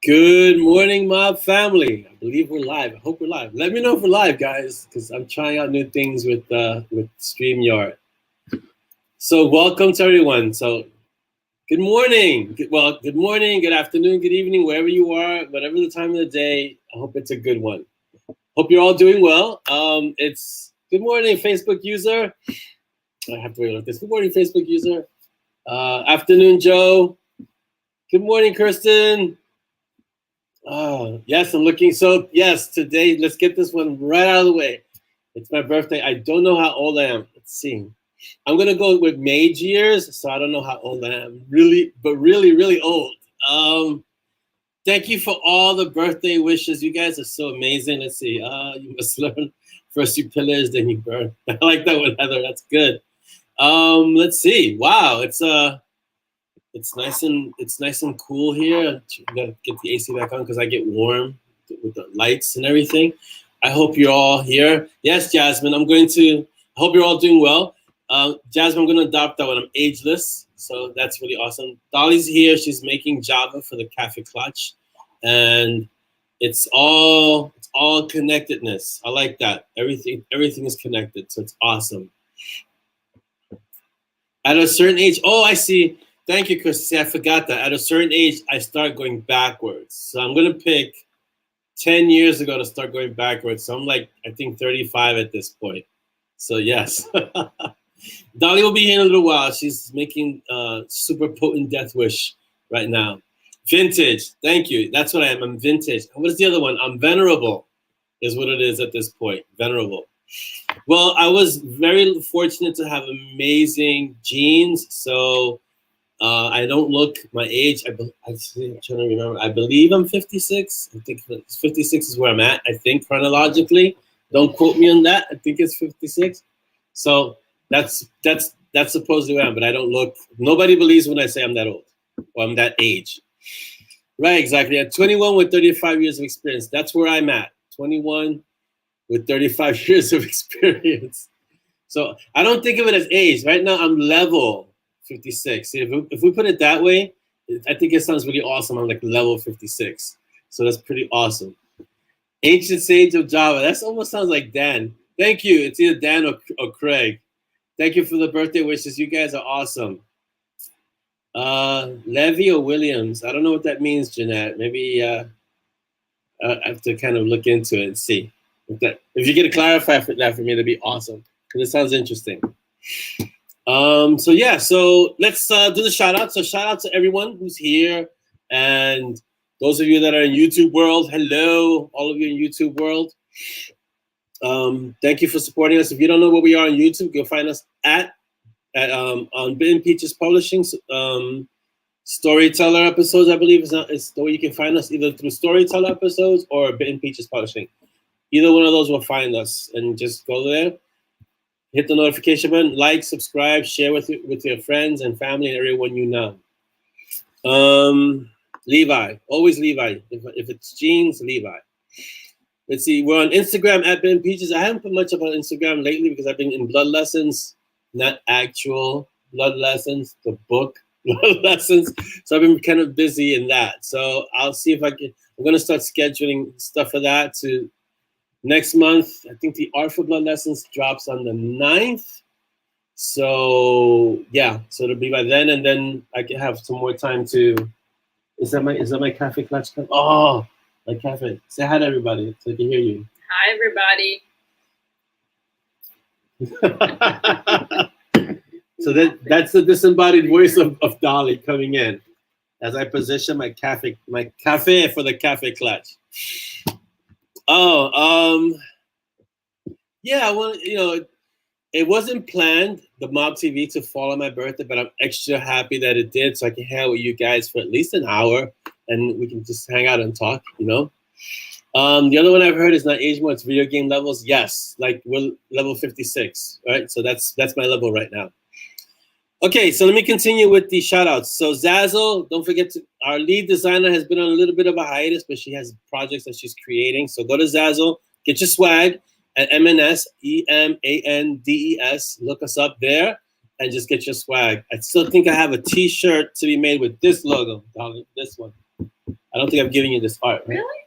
Good morning, Mob family. I believe we're live. I hope we're live. Let me know if we're live, guys, because I'm trying out new things with StreamYard. So welcome to everyone. So good morning. Good morning, good afternoon, good evening, wherever you are, whatever the time of the day. I hope it's a good one. Hope you're all doing well. It's good morning, Facebook user. I have to wait like this. Good morning, Facebook user. Afternoon, Joe. Good morning, Kirsten. Yes, I'm looking. So yes, today, let's get this one right out of the way. It's my birthday. I don't know how old I am. Let's see. I'm going to go with Mage years, so I don't know how old I am. Really old. Thank you for all the birthday wishes. You guys are so amazing. Let's see. You must learn. First you pillage, then you burn. I like that one, Heather. That's good. Let's see. Wow, it's nice and cool here. I gotta get the AC back on because I get warm with the lights and everything. I hope you're all here. Yes, Jasmine, I hope you're all doing well. Jasmine, I'm gonna adopt that one. I'm ageless, so that's really awesome. Dolly's here. She's making Java for the Kaffeeklatsch, and it's all connectedness. I like that. Everything is connected, so it's awesome. At a certain age, oh, I see. Thank you, Chris. See, I forgot that. At a certain age, I start going backwards. So I'm going to pick 10 years ago to start going backwards. So I'm like, I think 35 at this point. So yes. Dolly will be here in a little while. She's making super potent death wish right now. Vintage. Thank you. That's what I am. I'm vintage. What is the other one? I'm venerable is what it is at this point. Venerable. Well, I was very fortunate to have amazing genes. So I don't look my age. I'm trying to remember. I believe I'm 56. I think 56 is where I'm at. I think chronologically. Don't quote me on that. I think it's 56. So that's supposedly where I am. But I don't look. Nobody believes when I say I'm that old or I'm that age. Right, exactly. At 21 with 35 years of experience. That's where I'm at. 21 with 35 years of experience. So I don't think of it as age. Right now, I'm level 56. If we put it that way, I think it sounds really awesome. I'm like level 56. So that's pretty awesome. Ancient Sage of Java. That almost sounds like Dan. Thank you. It's either Dan or Craig. Thank you for the birthday wishes. You guys are awesome. Levy or Williams? I don't know what that means, Jeanette. Maybe I have to kind of look into it and see. If you could clarify that for me, that'd be awesome, because it sounds interesting. So yeah, so let's do the shout out. So shout out to everyone who's here, and those of you that are in YouTube world, hello, all of you in YouTube world. Thank you for supporting us. If you don't know where we are on YouTube, you'll find us on Bitten Peaches Publishing. Storyteller episodes, I believe, is the way you can find us, either through Storyteller episodes or Bitten Peaches Publishing. Either one of those will find us, and just go there, hit the notification button, like, subscribe, share with your friends and family and everyone you know. Levi, always Levi. If it's jeans, Levi. Let's see, we're on Instagram at Bitten Peaches. I haven't put much about Instagram lately because I've been in blood lessons, not actual blood lessons, the book blood lessons. So I've been kind of busy in that. So I'll see if I can. I'm gonna start scheduling stuff for that to next month. I think the Art for Blood Lessons drops on the 9th. So yeah, so it'll be by then, and then I can have some more time to. Is that my Kaffeeklatsch? Oh, my cafe. Say hi to everybody so I can hear you. Hi, everybody. So that's the disembodied voice of Dolly coming in as I position my cafe for the Kaffeeklatsch. Oh, yeah. Well, it wasn't planned, the MoB TV, to fall on my birthday, but I'm extra happy that it did, so I can hang out with you guys for at least an hour, and we can just hang out and talk. The other one I've heard is not age more, it's video game levels. Yes, like we're level 56, right? So that's my level right now. Okay, so let me continue with the shout outs. So ZAZZLE, don't forget our lead designer has been on a little bit of a hiatus, but she has projects that she's creating. So go to ZAZZLE, get your swag at M&S, EMANDES. Look us up there and just get your swag. I still think I have a t-shirt to be made with this logo, darling, this one. I don't think I'm giving you this art, right? Really?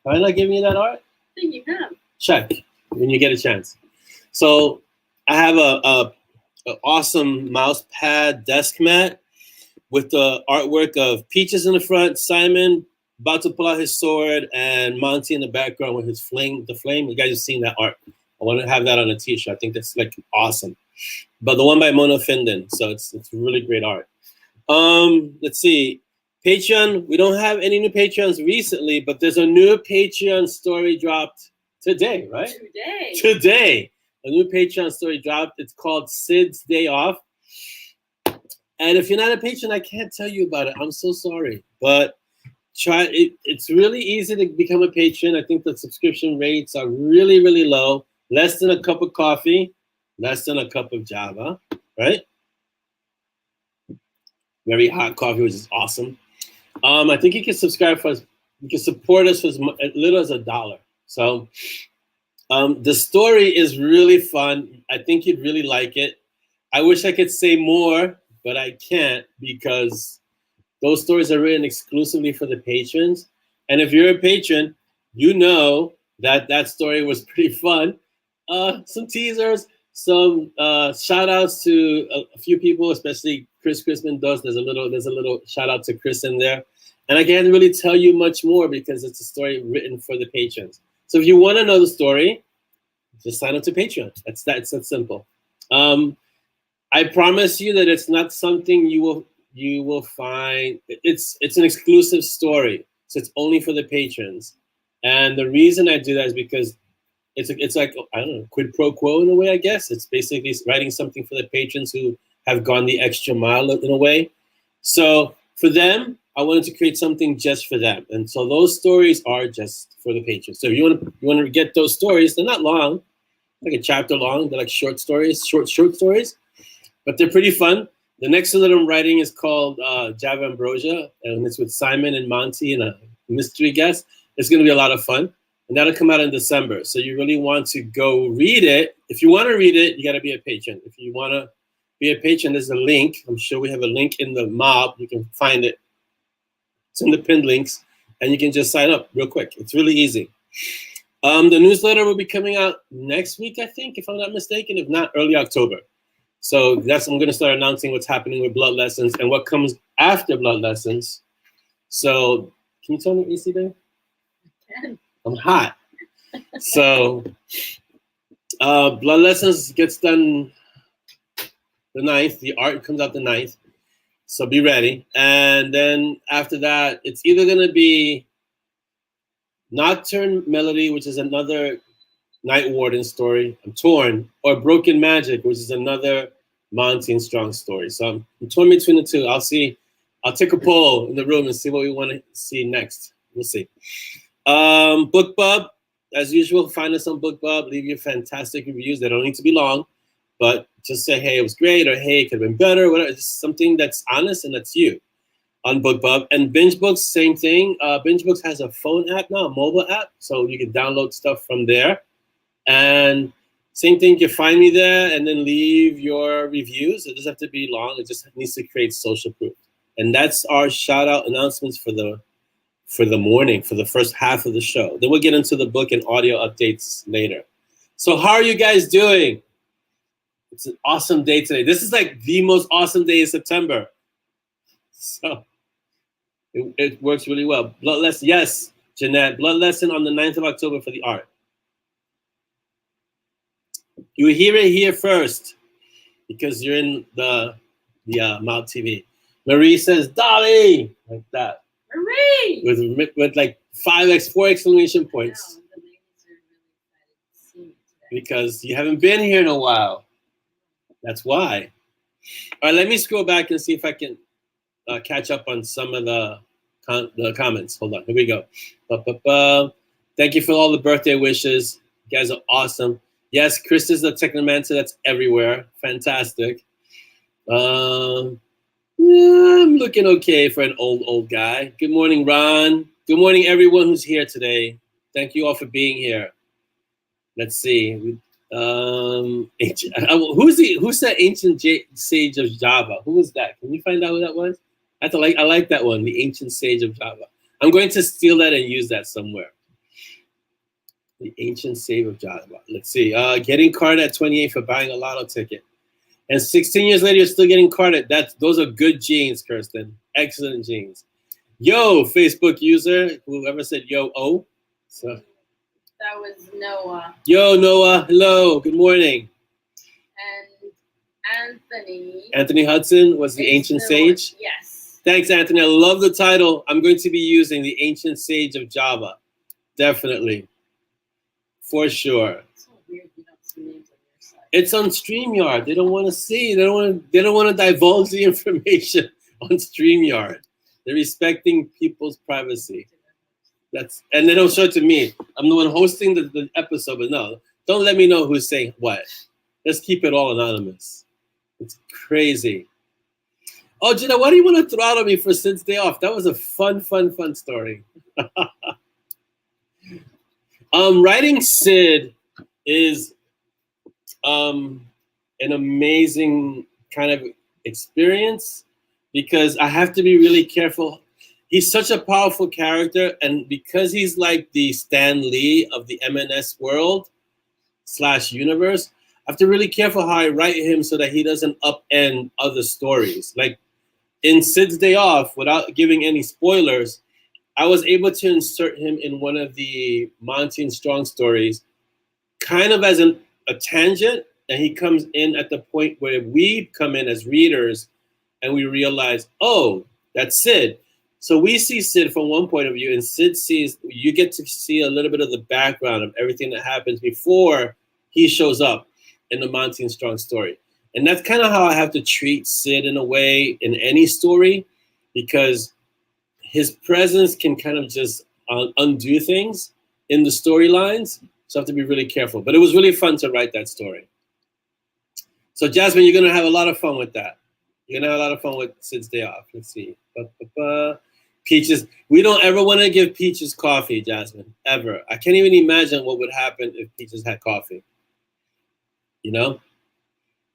Am I not giving you that art? I think you have. Check when you get a chance. So I have a awesome mouse pad desk mat with the artwork of Peaches in the front, Simon about to pull out his sword, and Monty in the background with his flame. You guys have seen that art. I want to have that on a t-shirt. I think that's like awesome. But the one by Mona Finden, so it's really great art. Let's see. Patreon, we don't have any new Patreons recently, but there's a new Patreon story dropped today, right? Today. A new Patreon story dropped. It's called Sid's Day Off. And if you're not a patron, I can't tell you about it. I'm so sorry. But try it. It's really easy to become a patron. I think the subscription rates are really, really low. Less than a cup of coffee, less than a cup of Java, right? Very hot coffee, which is awesome. I think you can subscribe for us. You can support us for as little as $1. So the story is really fun. I think you'd really like it. I wish I could say more, but I can't, because those stories are written exclusively for the patrons. And if you're a patron, you know that story was pretty fun. Some teasers, some shout outs to a few people, especially Chris Mendoza. There's a little shout out to Chris in there. And I can't really tell you much more because it's a story written for the patrons. So if you want to know the story, just sign up to Patreon. It's that simple. I promise you that it's not something you will find. It's an exclusive story, so it's only for the patrons. And the reason I do that is because it's like, I don't know, quid pro quo in a way, I guess. It's basically writing something for the patrons who have gone the extra mile in a way. So for them, I wanted to create something just for them. And so those stories are just for the patrons. So if you want to get those stories, they're not long, like a chapter long. They're like short stories, short stories, but they're pretty fun. The next one that I'm writing is called JAVAMBROSIA, and it's with Simon and Monty and a mystery guest. It's going to be a lot of fun, and that'll come out in December. So you really want to go read it. If you want to read it, you got to be a patron. If you want to be a patron, there's a link. I'm sure we have a link in the MoB. You can find it. It's in the pinned links, and you can just sign up real quick. It's really easy. The newsletter will be coming out next week, I think, if I'm not mistaken. If not, early October. So I'm going to start announcing what's happening with Blood Lessons and what comes after Blood Lessons. So can you turn the AC there? I'm hot. So Blood Lessons gets done the 9th. The art comes out the 9th. So be ready. And then after that, it's either going to be Nocturne Melody, which is another Night Warden story, I'm torn, or Broken Magic, which is another Monty and Strong story. So I'm torn between the two. I'll see. I'll take a poll in the room and see what we want to see next. We'll see. BookBub, as usual, find us on BookBub. Leave your fantastic reviews. They don't need to be long, but just say, hey, it was great, or hey, it could have been better, whatever. Just something that's honest and that's you on BookBub. And Binge Books, same thing. Binge Books has a phone app now, a mobile app, so you can download stuff from there. And same thing, you can find me there and then leave your reviews. It doesn't have to be long. It just needs to create social proof. And that's our shout out announcements for the morning, for the first half of the show. Then we'll get into the book and audio updates later. So how are you guys doing? It's an awesome day today. This is like the most awesome day in September. So it works really well. Blood lesson, yes, Jeanette. Blood lesson on the 9th of October for the art. You hear it here first because you're in the MoB TV. Marie says, Dolly, like that. Marie! With like 4 exclamation points. No, the ladies are really excited to see me today. Because you haven't been here in a while. That's why. All right, let me scroll back and see if I can catch up on some of the comments. Hold on, here we go. Thank you for all the birthday wishes. You guys are awesome. Yes, Chris is the technomancer that's everywhere. Fantastic. Yeah, I'm looking okay for an old guy. Good morning, Ron. Good morning, everyone who's here today. Thank you all for being here. Let's see. Who's that ancient sage of Java? Who was that? Can you find out who that was? I like that one, the ancient sage of Java. I'm going to steal that and use that somewhere. The ancient sage of Java. Let's see. Getting carded at 28 for buying a lotto ticket. And 16 years later, you're still getting carded. Those are good genes, Kirsten. Excellent genes. Yo, Facebook user, whoever said yo, oh. So. That was Noah. Yo, Noah. Hello. Good morning. And Anthony. Anthony Hudson was the ancient sage? Yes. Thanks, Anthony. I love the title. I'm going to be using the ancient sage of Java. Definitely. For sure. It's so weird you don't see names on your side. It's on StreamYard. They don't want to see. They don't want to divulge the information on StreamYard. They're respecting people's privacy. And they don't show it to me. I'm the one hosting the episode, but no, don't let me know who's saying what. Let's keep it all anonymous. It's crazy. Oh, Gina, why do you want to throttle me for Sid's day off? That was a fun story. Writing Sid is an amazing kind of experience because I have to be really careful. He's such a powerful character, and because he's like the Stan Lee of the M&S World / universe, I have to be really careful how I write him so that he doesn't upend other stories. Like in Sid's Day Off, without giving any spoilers, I was able to insert him in one of the Monty and Strong stories, kind of as a tangent, and he comes in at the point where we come in as readers and we realize, oh, that's Sid. So we see Sid from one point of view, and you get to see a little bit of the background of everything that happens before he shows up in the Monty and Strong story. And that's kind of how I have to treat Sid in a way in any story, because his presence can kind of just undo things in the storylines. So I have to be really careful. But it was really fun to write that story. So Jasmine, you're going to have a lot of fun with that. You're gonna have a lot of fun with Sid's day off. Let's see. Peaches. We don't ever want to give Peaches coffee, Jasmine. Ever. I can't even imagine what would happen if Peaches had coffee. You know?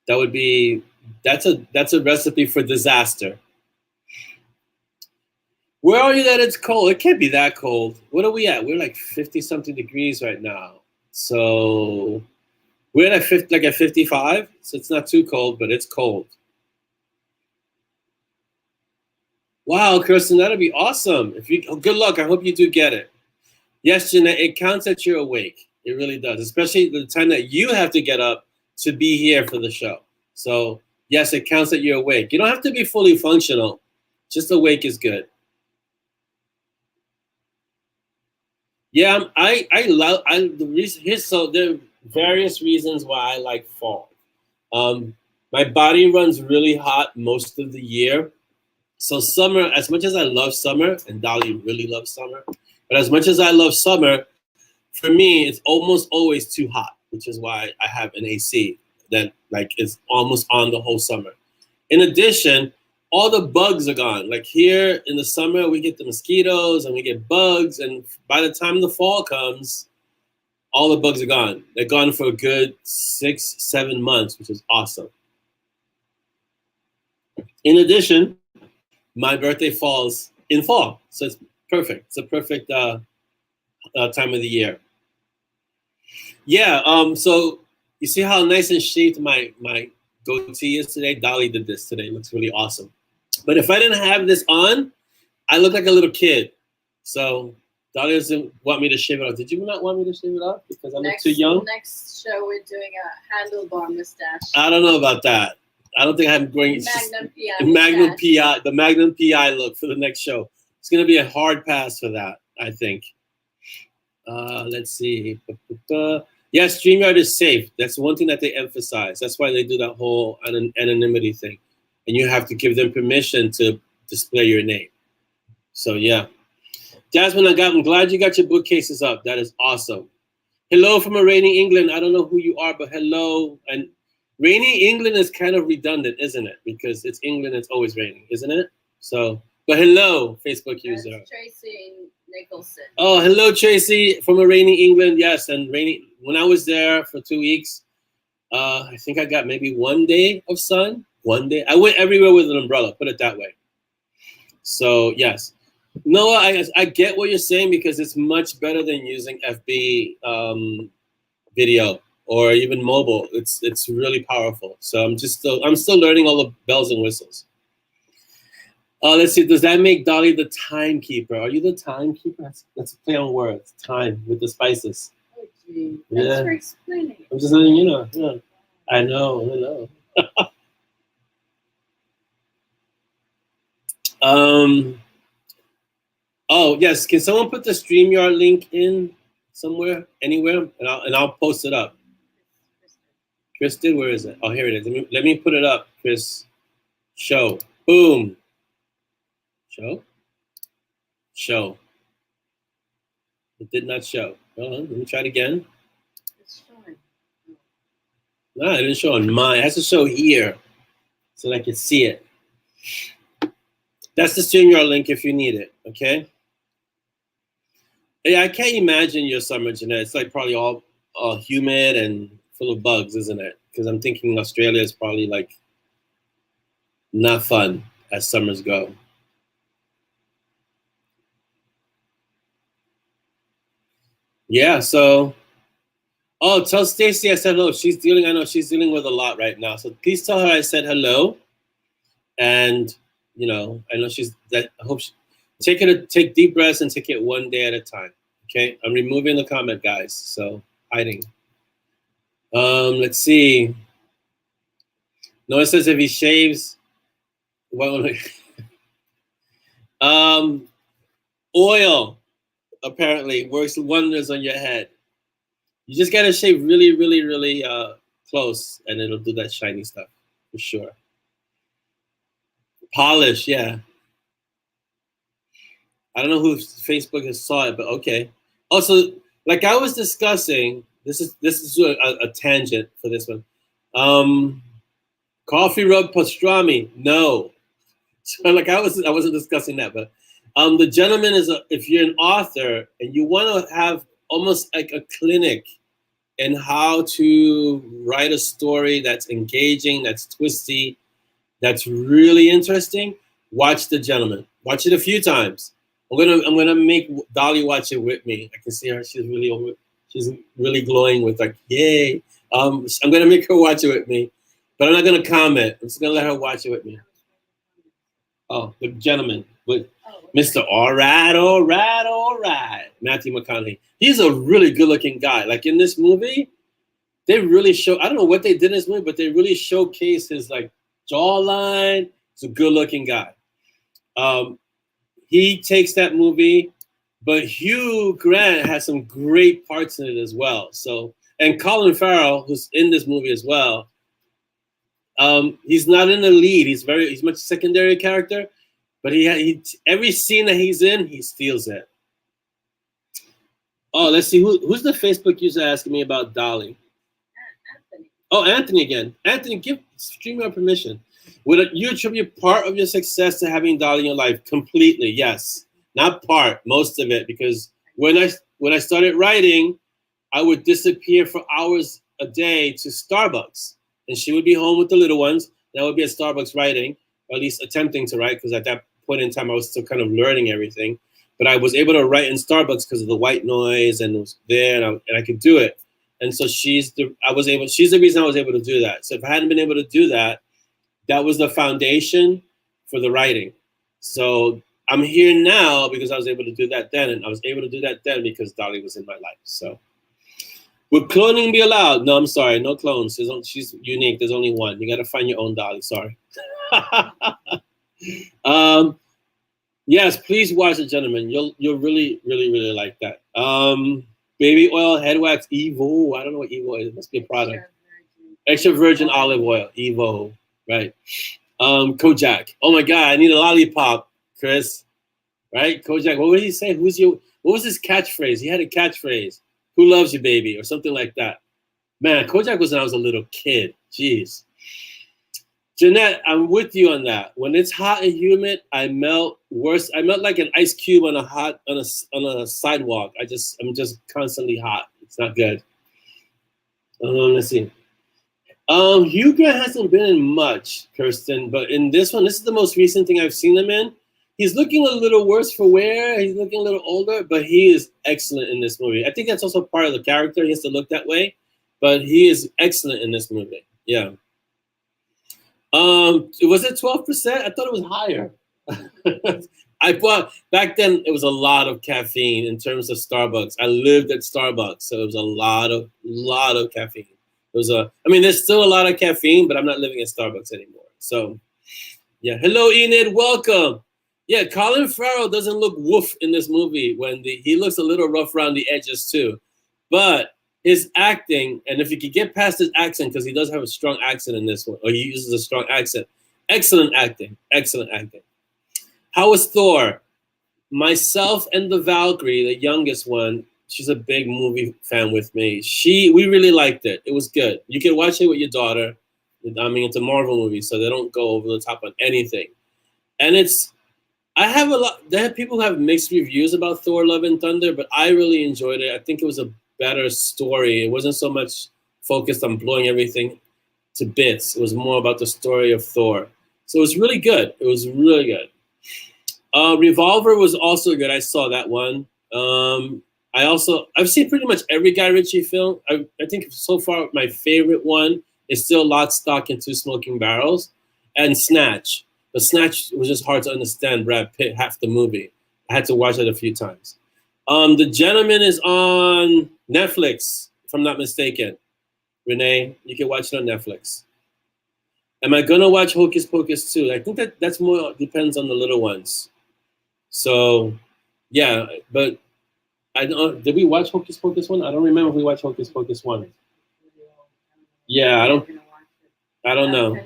That would be that's a recipe for disaster. Where are you that it's cold? It can't be that cold. What are we at? We're like 50-something degrees right now. So we're at 50, like at 55. So it's not too cold, but it's cold. Wow, Kirsten, that'd be awesome. If you good luck. I hope you do get it. Yes, Jeanette, it counts that you're awake. It really does, especially the time that you have to get up to be here for the show. So yes, it counts that you're awake. You don't have to be fully functional. Just awake is good. Yeah, so there are various reasons why I like fall. My body runs really hot most of the year. So summer, as much as I love summer, and Dolly really loves summer, but as much as I love summer, for me, it's almost always too hot, which is why I have an AC that like is almost on the whole summer. In addition, all the bugs are gone. Like here in the summer, we get the mosquitoes and we get bugs, and by the time the fall comes, all the bugs are gone. They're gone for a good 6-7 months, which is awesome. In addition, my birthday falls in fall, so it's perfect. It's a perfect time of the year. Yeah, so you see how nice and shaped my goatee is today? Dolly did this today. It looks really awesome. But if I didn't have this on, I look like a little kid. So Dolly doesn't want me to shave it off. Did you not want me to shave it off because I look too young? Next show, we're doing a handlebar mustache. I don't know about that. I don't think I'm going to Magnum PI, the Magnum PI look for the next show. It's going to be a hard pass for that, I think. Let's see. Yes, StreamYard is safe. That's one thing that they emphasize. That's why they do that whole anonymity thing. And you have to give them permission to display your name. So, yeah. Jasmine, I'm glad you got your bookcases up. That is awesome. Hello from a rainy England. I don't know who you are, but hello. And rainy England is kind of redundant, isn't it? Because it's England, it's always raining, isn't it? So, but hello, Facebook user. That's Tracy Nicholson. Oh, hello, Tracy from a rainy England. Yes, and rainy. When I was there for 2 weeks, I think I got maybe 1 day of sun. 1 day. I went everywhere with an umbrella, put it that way. So, yes. Noah, I get what you're saying because it's much better than using FB video or even mobile. It's really powerful. So I'm still learning all the bells and whistles. Let's see. Does that make Dolly the timekeeper? Are you the timekeeper? That's a play on words. Time with the spices. Oh, gee. Thanks for explaining. I'm just letting you know. Yeah. I know. Oh yes. Can someone put the StreamYard link in somewhere, anywhere, and I'll post it up. Kristen, where is it? Oh, here it is. Let me put it up. Chris, show. Boom. Show. It did not show. Hold on, let me try it again. It's showing. No, it didn't show on mine. It has to show here so that I can see it. That's the StreamYard link if you need it, okay? Yeah, I can't imagine your summer, Jeanette. It's like probably all humid and full of bugs, isn't it? Because I'm thinking Australia is probably like not fun as summers go. Yeah, so, tell Stacy I said hello. I know she's dealing with a lot right now. So please tell her I said hello. And, I know I hope take deep breaths and take it 1 day at a time. Okay, I'm removing the comment, guys. So hiding. Let's see. Noah says if he shaves, oil apparently works wonders on your head. You just gotta shave really, really, really close, and it'll do that shiny stuff for sure. Polish, yeah. I don't know who Facebook has saw it, but okay. Also, like I was discussing, this is a tangent for this one. Coffee rub pastrami? No. So like I wasn't discussing that, but the gentleman is if you're an author and you want to have almost like a clinic in how to write a story that's engaging, that's twisty, that's really interesting, watch The Gentleman. Watch it a few times. I'm gonna make Dolly watch it with me. I can see her; she's really glowing with like, yay. I'm gonna make her watch it with me, but I'm not gonna comment. I'm just gonna let her watch it with me. Oh, The Gentleman with Mr. All right, Matthew McConaughey. He's a really good-looking guy. Like in this movie, they really show. I don't know what they did in this movie, but they really showcase his like jawline. He's a good-looking guy. He takes that movie, but Hugh Grant has some great parts in it as well. So, and Colin Farrell, who's in this movie as well, he's not in the lead. He's much secondary character, but he every scene that he's in, he steals it. Oh, let's see who's the Facebook user asking me about Dolly. Anthony. Oh, Anthony again. Anthony, give StreamYard permission. Would you attribute part of your success to having Dolly in your life? Completely, yes. Not part, most of it, because when I started writing, I would disappear for hours a day to Starbucks, and she would be home with the little ones, and I would be at Starbucks writing, or at least attempting to write, because at that point in time I was still kind of learning everything. But I was able to write in Starbucks because of the white noise, and it was there, and I could do it. And so she's the reason I was able to do that. So if I hadn't been able to do that, that was the foundation for the writing. So I'm here now because I was able to do that then, and I was able to do that then because Dolly was in my life. So would cloning be allowed? No, I'm sorry, no clones. She's unique. There's only one. You got to find your own Dolly. Sorry. Yes, please watch The Gentleman. You'll really, really, really like that. Baby oil, head wax, Evo. I don't know what Evo is. It must be a product. Extra virgin olive oil, Evo. Right. Kojak. Oh my God, I need a lollipop, Chris. Right? Kojak. What would he say? What was his catchphrase? He had a catchphrase. Who loves you, baby? Or something like that. Man, Kojak was when I was a little kid. Jeez. Jeanette, I'm with you on that. When it's hot and humid, I melt worse. I melt like an ice cube on a sidewalk. I'm just constantly hot. It's not good. Let's see. Hugh Grant hasn't been in much, Kirsten, but in this one, this is the most recent thing I've seen him in. He's looking a little worse for wear. He's looking a little older, but he is excellent in this movie. I think that's also part of the character. He has to look that way, but he is excellent in this movie. Yeah. Was it 12%? I thought it was higher. I thought back then it was a lot of caffeine in terms of Starbucks. I lived at Starbucks, so it was a lot of caffeine. There's still a lot of caffeine, but I'm not living at Starbucks anymore. So, yeah. Hello, Enid. Welcome. Yeah, Colin Farrell doesn't look woof in this movie. He looks a little rough around the edges too, but his acting, and if you could get past his accent, because he does have a strong accent in this one, or he uses a strong accent. Excellent acting. Excellent acting. How was Thor? Myself and the Valkyrie, the youngest one, she's a big movie fan with me. We really liked it. It was good. You can watch it with your daughter. It's a Marvel movie, so they don't go over the top on anything. And people have mixed reviews about Thor: Love and Thunder, but I really enjoyed it. I think it was a better story. It wasn't so much focused on blowing everything to bits. It was more about the story of Thor. So it was really good. It was really good. Revolver was also good. I saw that one. I've seen pretty much every Guy Ritchie film. I think so far my favorite one is still Lock, Stock, and Two Smoking Barrels, and Snatch. But Snatch was just hard to understand Brad Pitt half the movie. I had to watch it a few times. The Gentleman is on Netflix, if I'm not mistaken. Renee, you can watch it on Netflix. Am I gonna watch Hocus Pocus 2? I think that's more depends on the little ones. So, yeah, but I don't. Did we watch Hocus Pocus 1? I don't remember if we watched Hocus Pocus 1. Yeah, I don't know.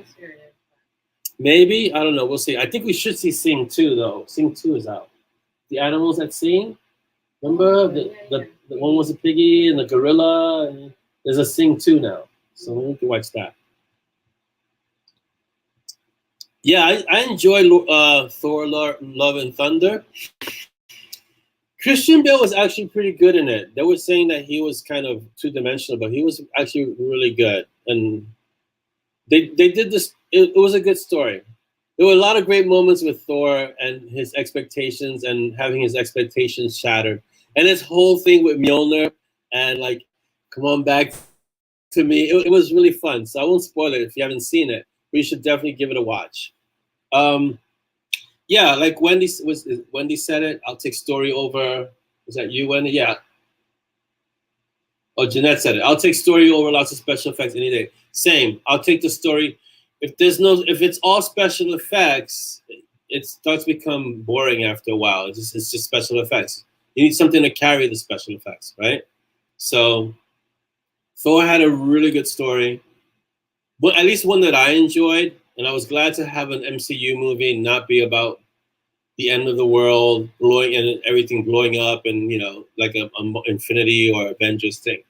Maybe, I don't know. We'll see. I think we should see Sing 2 though. Sing 2 is out. The animals that sing. Remember the one was a piggy and the gorilla, and there's a Sing 2 now. So we can watch that. Yeah, I enjoy Thor: Love and Thunder. Christian Bale was actually pretty good in it. They were saying that he was kind of two-dimensional, but he was actually really good. And they did this. It was a good story. There were a lot of great moments with Thor and his expectations and having his expectations shattered. And this whole thing with Mjolnir and like, come on back to me. It was really fun. So I won't spoil it if you haven't seen it, but you should definitely give it a watch. Yeah, like Wendy said it. I'll take story over. Was that you, Wendy? Yeah. Oh, Jeanette said it. I'll take story over lots of special effects any day. Same. I'll take the story. If it's all special effects, it starts to become boring after a while. It's just special effects. You need something to carry the special effects, right? So Thor had a really good story, but at least one that I enjoyed, and I was glad to have an MCU movie not be about the end of the world blowing and everything blowing up, and like a Infinity or Avengers thing.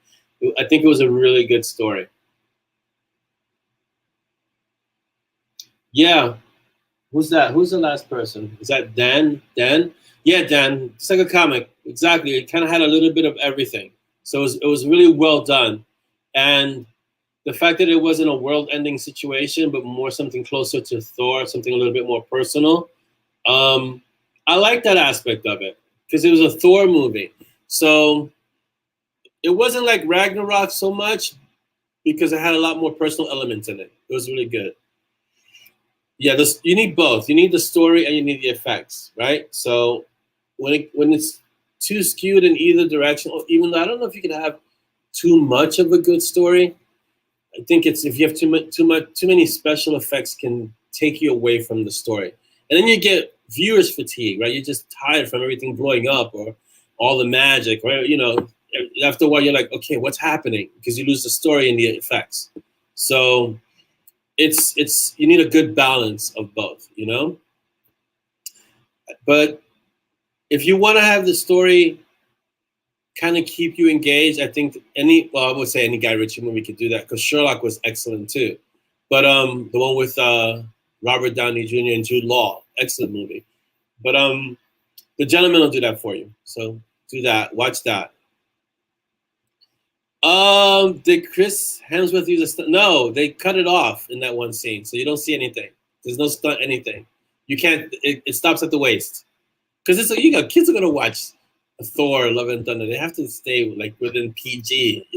I think it was a really good story. Yeah. Who's that? Who's the last person? Is that Dan? Dan? Yeah, Dan. It's like a comic. Exactly. It kind of had a little bit of everything. So it was really well done. And the fact that it wasn't a world-ending situation, but more something closer to Thor, something a little bit more personal. I like that aspect of it because it was a Thor movie. So it wasn't like Ragnarok so much because it had a lot more personal elements in it. It was really good. Yeah, you need both. You need the story and you need the effects, right? So when it's too skewed in either direction, or even though I don't know if you can have too much of a good story, I think it's if you have too many special effects can take you away from the story, and then you get viewers fatigue, right? You're just tired from everything blowing up or all the magic, right? After a while you're like, okay, what's happening? Because you lose the story and the effects. So it's you need a good balance of both, But if you want to have the story kind of keep you engaged, I think I would say any Guy Ritchie movie could do that because Sherlock was excellent too. But the one with Robert Downey Jr. and Jude Law, excellent movie. But The Gentleman will do that for you. So do that. Watch that. Did Chris Hemsworth use a stunt? No, they cut it off in that one scene, so you don't see anything. There's no stunt, anything. You can't. It stops at the waist. Because kids are gonna watch Thor: Love and Thunder. They have to stay like within PG,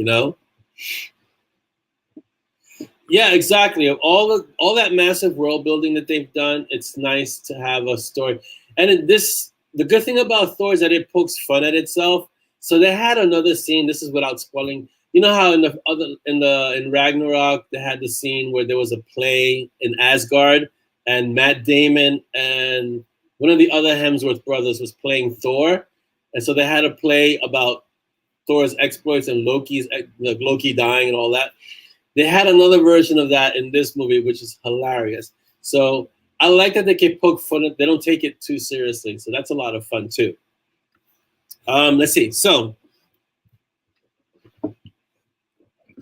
Yeah, exactly. Of all that massive world building that they've done, it's nice to have a story. And the good thing about Thor is that it pokes fun at itself. So they had another scene. This is without spoiling. You know how in Ragnarok they had the scene where there was a play in Asgard, and Matt Damon and one of the other Hemsworth brothers was playing Thor, and so they had a play about Thor's exploits and Loki dying and all that. They had another version of that in this movie, which is hilarious. So I like that they can poke fun. They don't take it too seriously, so that's a lot of fun too. Let's see. So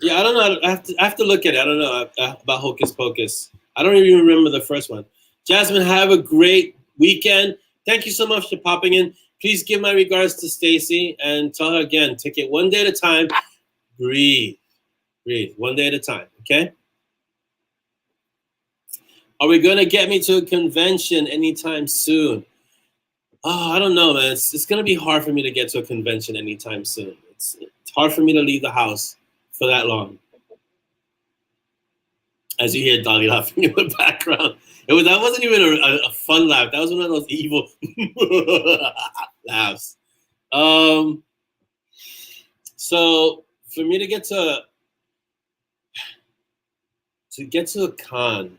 yeah, I don't know. I have to look at it. I don't know about Hocus Pocus. I don't even remember the first one. Jasmine, have a great weekend. Thank you so much for popping in. Please give my regards to Stacy and tell her again, take it one day at a time. Breathe. Breathe. One day at a time, okay? Are we going to get me to a convention anytime soon? Oh, I don't know, man. It's going to be hard for me to get to a convention anytime soon. It's hard for me to leave the house for that long. As you hear Dolly laughing in the background. That wasn't even a fun laugh. That was one of those evil laughs. So for me to get to a con,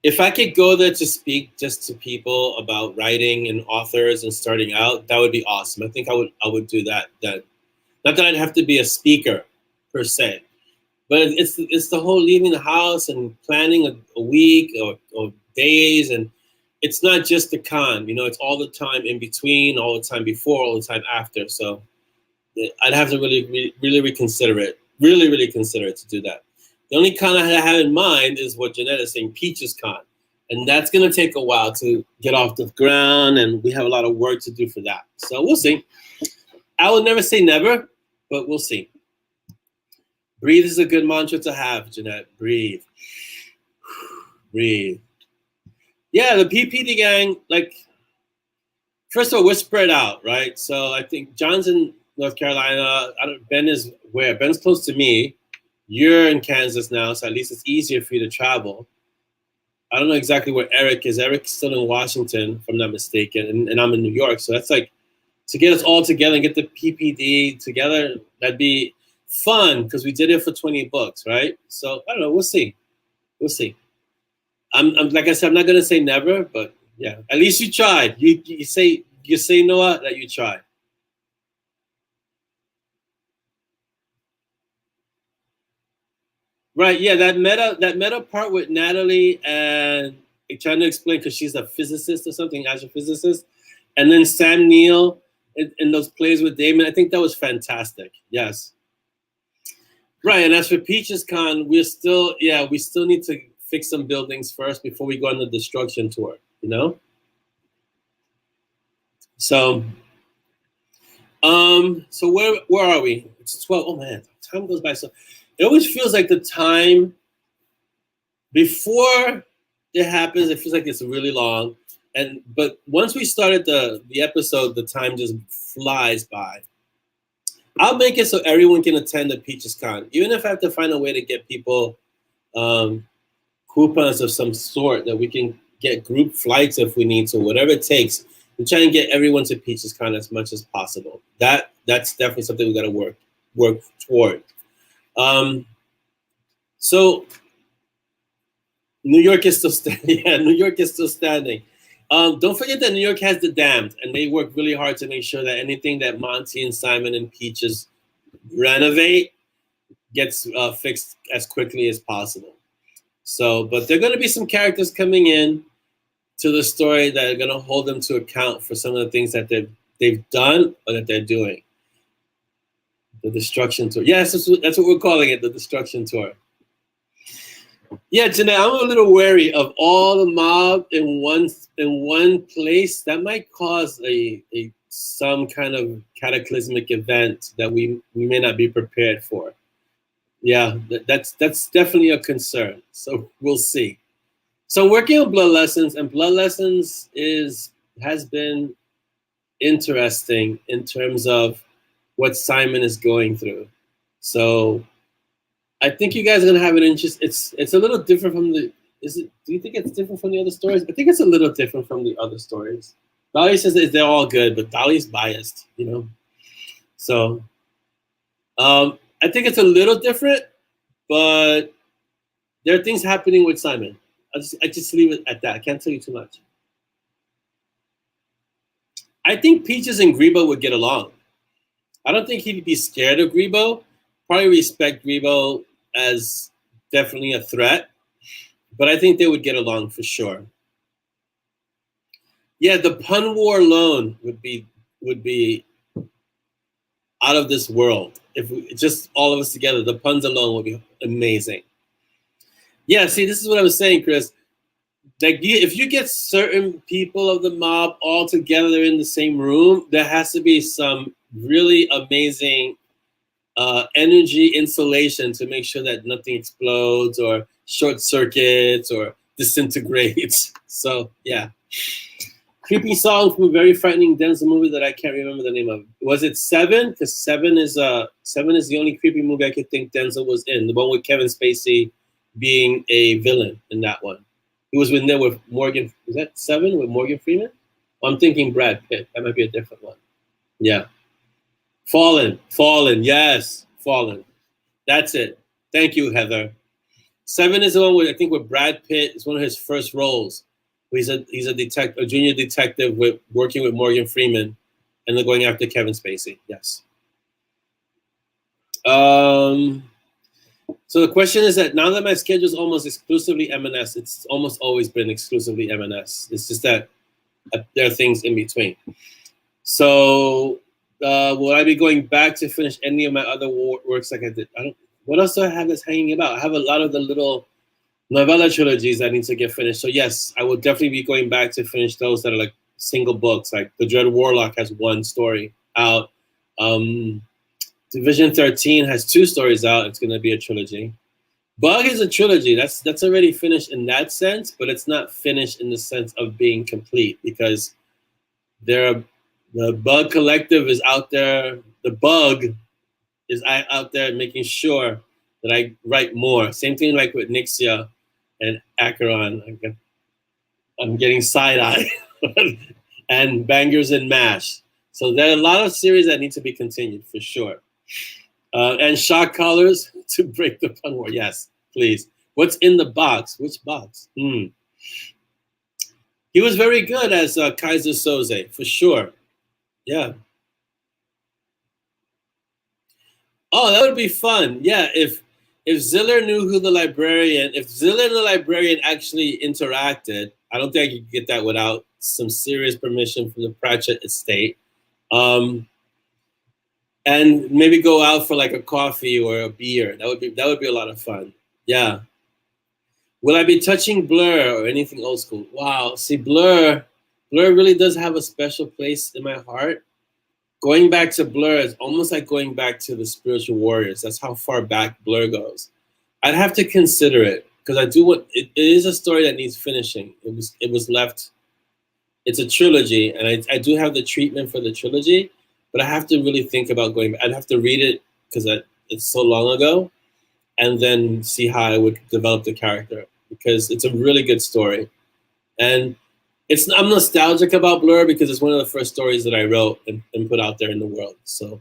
if I could go there to speak just to people about writing and authors and starting out, that would be awesome. I think I would do that. Not that I'd have to be a speaker per se, but it's the whole leaving the house and planning a week or days, and it's not just the con. It's all the time in between, all the time before, all the time after. So I'd have to really reconsider it. Really consider it to do that. The only con I have in mind is what Jeanette is saying, Peaches Con. And that's going to take a while to get off the ground, and we have a lot of work to do for that. So we'll see. I will never say never, but we'll see. Breathe is a good mantra to have, Jeanette. Breathe. Breathe. Yeah, the PPD gang, like, first of all, we're spread out, right? So I think John's in North Carolina. Ben is where? Ben's close to me. You're in Kansas now, so at least it's easier for you to travel. I don't know exactly where Eric is. Eric's still in Washington, if I'm not mistaken, and I'm in New York. So that's like, to get us all together and get the PPD together, that'd be fun because we did it for 20 books, right? So I don't know. We'll see. We'll see. I'm like I said, I'm not gonna say never, but yeah, at least you tried. You say Noah that you tried. Right, yeah, that meta part with Natalie and trying to explain because she's a physicist or something, astrophysicist, and then Sam Neill in those plays with Damon, I think that was fantastic. Yes. Right, and as for Peaches Con, we still need to fix some buildings first before we go on the destruction tour, you know? So so where are we? It's 12. Oh man, time goes by so. It always feels like the time before it happens, it feels like it's really long. But once we started the episode, the time just flies by. I'll make it so everyone can attend the Peaches Con, even if I have to find a way to get people coupons of some sort that we can get group flights if we need to, whatever it takes. We try and get everyone to Peaches Con as much as possible. That's definitely something we got to work toward. So New York is still standing. Yeah, New York is still standing. Don't forget that New York has the Damned, and they work really hard to make sure that anything that Monty and Simon and Peaches renovate gets fixed as quickly as possible. So, but there are going to be some characters coming in to the story that are going to hold them to account for some of the things that they've done or that they're doing. The destruction tour. Yes, that's what we're calling it, the destruction tour. Yeah, Jeanette, I'm a little wary of all the mob in one place. That might cause some kind of cataclysmic event that we may not be prepared for. Yeah, that's definitely a concern. So we'll see. So I'm working on Blood Lessons, and Blood Lessons has been interesting in terms of what Simon is going through. So I think you guys are gonna have an interest. It's a little different from the. Do you think it's different from the other stories? I think it's a little different from the other stories. Dolly says that they're all good, but Dolly's biased, you know. So I think it's a little different, but there are things happening with Simon. I just leave it at that. I can't tell you too much. I think Peaches and Grebo would get along. I don't think he'd be scared of Grebo. Probably respect Grebo as definitely a threat, but I think they would get along for sure. Yeah, the pun war alone would be out of this world. If we just all of us together, the puns alone would be amazing. Yeah, see, this is what I was saying, Chris. Like, if you get certain people of the mob all together in the same room, there has to be some really amazing energy insulation to make sure that nothing explodes or short circuits or disintegrates. So yeah. Creepy song from a very frightening Denzel movie that I can't remember the name of. Was it Seven? Because Seven is the only creepy movie I could think Denzel was in. The one with Kevin Spacey being a villain in that one. He was in there with Morgan. Is that Seven with Morgan Freeman? I'm thinking Brad Pitt. That might be a different one. Yeah. Fallen, yes, Fallen. That's it. Thank you, Heather. Seven is the one with, I think, with Brad Pitt. It's one of his first roles. He's a detective, a junior detective working with Morgan Freeman, and they're going after Kevin Spacey. Yes. So the question is that now that my schedule is almost exclusively M&S, it's almost always been exclusively M&S. It's just that there are things in between. So will I be going back to finish any of my other works like I did? What else do I have that's hanging about? I have a lot of the little novella trilogies that need to get finished. So yes, I will definitely be going back to finish those that are like single books. Like The Dread Warlock has one story out. Division 13 has 2 stories out. It's going to be a trilogy. Bug is a trilogy. That's already finished in that sense, but it's not finished in the sense of being complete because the Bug Collective is out there. The Bug is out there making sure that I write more. Same thing like with Nixia and Acheron. I'm getting side-eye. And Bangers and Mash. So there are a lot of series that need to be continued for sure. And Shock Collars to break the pun war. Yes, please. What's in the box? Which box? He was very good as Kaiser Soze, for sure. Yeah. Oh, that would be fun. Yeah, if Ziller knew who the librarian, if Ziller and the librarian actually interacted, I don't think I could get that without some serious permission from the Pratchett estate. And maybe go out for like a coffee or a beer. That would be a lot of fun. Yeah. Will I be touching Blur or anything old school? Wow. See, Blur really does have a special place in my heart. Going back to Blur is almost like going back to the Spiritual Warriors. That's how far back Blur goes. I'd have to consider it because it is a story that needs finishing. It was left. It's a trilogy, and I do have the treatment for the trilogy. But I have to really think about going back. I'd have to read it because it's so long ago and then see how I would develop the character because it's a really good story. And I'm nostalgic about Blur because it's one of the first stories that I wrote and put out there in the world. So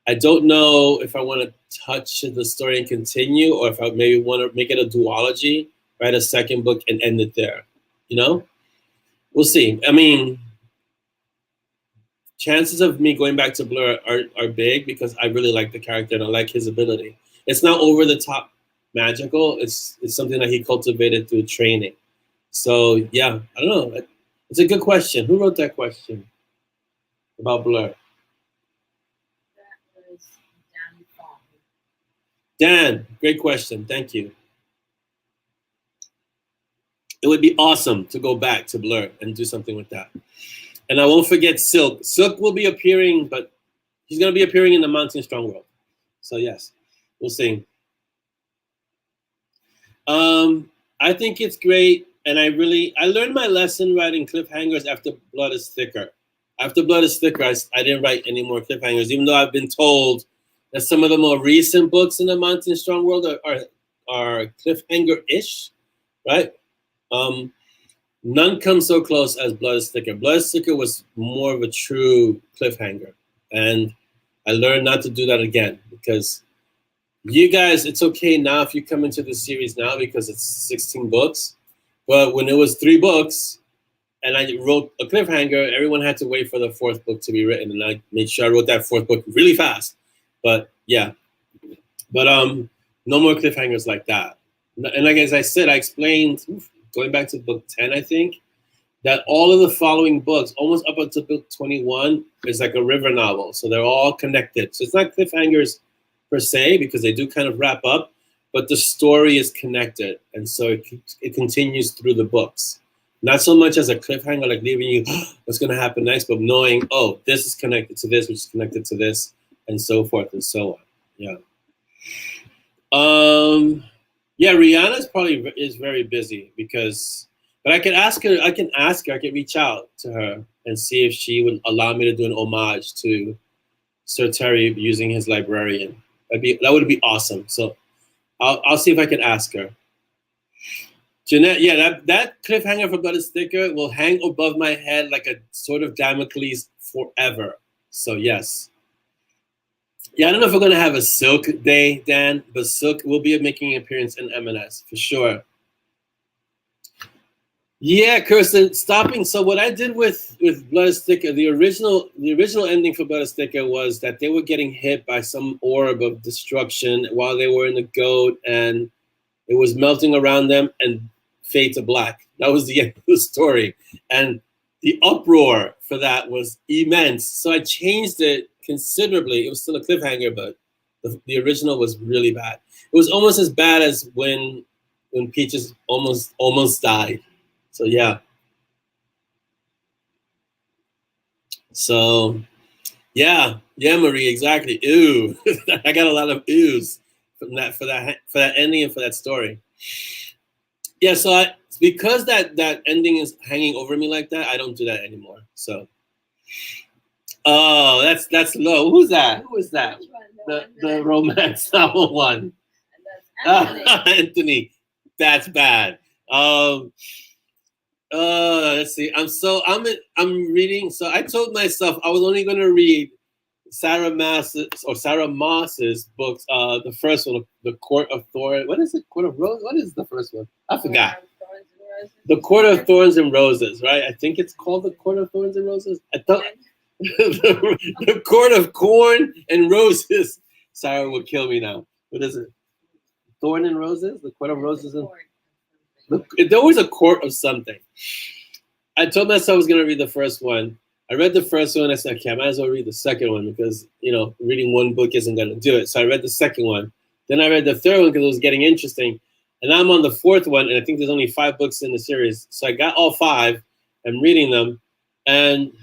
I don't know if I want to touch the story and continue or if I maybe want to make it a duology, write a second book and end it there. You know? We'll see. I mean, chances of me going back to Blur are big because I really like the character and I like his ability. It's not over the top magical. It's something that he cultivated through training. So yeah, I don't know. It's a good question. Who wrote that question about Blur? That was Dan Fong. Dan, great question. Thank you. It would be awesome to go back to Blur and do something with that. And I won't forget Silk. Silk will be appearing, but he's going to be appearing in the Mountain Strong World. So yes, we'll see. I think it's great. And I learned my lesson writing cliffhangers after Blood is Thicker. After Blood is Thicker, I didn't write any more cliffhangers, even though I've been told that some of the more recent books in the Mountain Strong World are cliffhanger-ish, right? None come so close as Blood is Thicker. Blood is Thicker was more of a true cliffhanger. And I learned not to do that again because you guys, it's okay now if you come into the series now because it's 16 books. But when it was 3 books and I wrote a cliffhanger, everyone had to wait for the 4th book to be written. And I made sure I wrote that 4th book really fast. But yeah, but no more cliffhangers like that. And like as I said, I explained, going back to book 10, I think, that all of the following books, almost up until book 21, is like a river novel. So they're all connected. So it's not cliffhangers per se, because they do kind of wrap up, but the story is connected. And so it continues through the books. Not so much as a cliffhanger, like leaving you, what's going to happen next, but knowing, oh, this is connected to this, which is connected to this, and so forth and so on. Yeah. Yeah, Rihanna's probably is very busy because, but I can ask her, I can reach out to her and see if she would allow me to do an homage to Sir Terry using his librarian. That would be awesome. So I'll see if I can ask her. Jeanette, yeah, that cliffhanger for Blood is Thicker will hang above my head like a sort of Damocles forever. So yes. Yeah, I don't know if we're gonna have a Silk day, Dan, but Silk will be making an appearance in M&S for sure. Yeah, Kirsten, stopping. So what I did with Blood is Thicker, the original ending for Blood is Thicker was that they were getting hit by some orb of destruction while they were in the goat, and it was melting around them and fade to black. That was the end of the story, and the uproar for that was immense. So I changed it considerably. It was still a cliffhanger, but The original was really bad. It was almost as bad as when Peaches almost died. So yeah. So yeah, Marie, exactly. Ew. I got a lot of ews from that for that ending and for that story. Yeah, so because that ending is hanging over me like that, I don't do that anymore. So oh, that's low. Who's that? Who is that? The romance novel one. Anthony. That's bad. Let's see. I'm reading. So I told myself I was only going to read Sarah Moss's books. The first one, The Court of Thorns. What is it? Court of Roses? What is the first one? I forgot. The Court of Thorns and Roses, right? I think it's called The Court of Thorns and Roses. I thought the Court of Corn and Roses. Sarah will kill me now. What is it? Thorn and Roses? The Court of Roses and it's always a court of something. I told myself I was going to read the first one. I read the first one. I said, okay, I might as well read the second one because, reading one book isn't going to do it. So I read the second one. Then I read the third one because it was getting interesting. And now I'm on the fourth one, and I think there's only 5 books in the series. So I got all 5. I'm reading them. And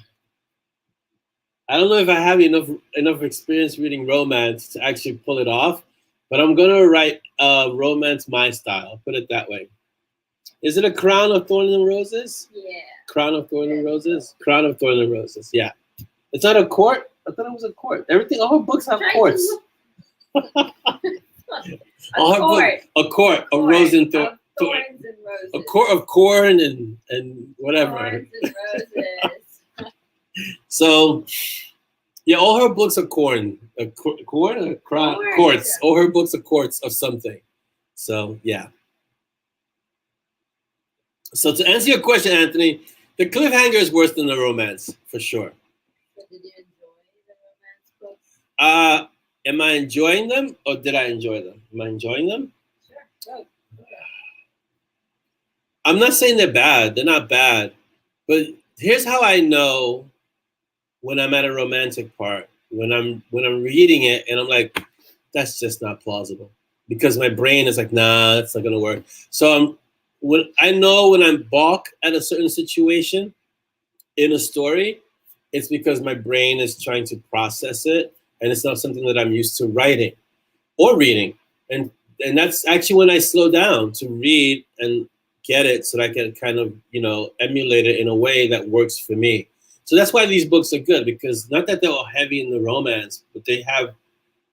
I don't know if I have enough experience reading romance to actually pull it off. But I'm going to write romance my style, put it that way. Is it a Crown of Thorns and Roses? Yeah. Crown of Thorns and Roses? Crown of Thorns and Roses, yeah. It's not a court? I thought it was a court. All her books have courts. A court of rose and thorns and roses. A court of corn and whatever. Thorns and roses. So, yeah, all her books are corn. Quartz. All her books are quartz of something. So, yeah. So to answer your question, Anthony, the cliffhanger is worse than the romance, for sure. So did you enjoy the romance books? Am I enjoying them or did I enjoy them? Am I enjoying them? Sure. Go. I'm not saying they're bad. They're not bad. But here's how I know when I'm at a romantic part. When I'm reading it and I'm like, that's just not plausible. Because my brain is like, nah, that's not gonna work. So when I'm balk at a certain situation in a story, it's because my brain is trying to process it, and it's not something that I'm used to writing or reading. And that's actually when I slow down to read and get it so that I can kind of, emulate it in a way that works for me. So that's why these books are good, because not that they're all heavy in the romance, but they have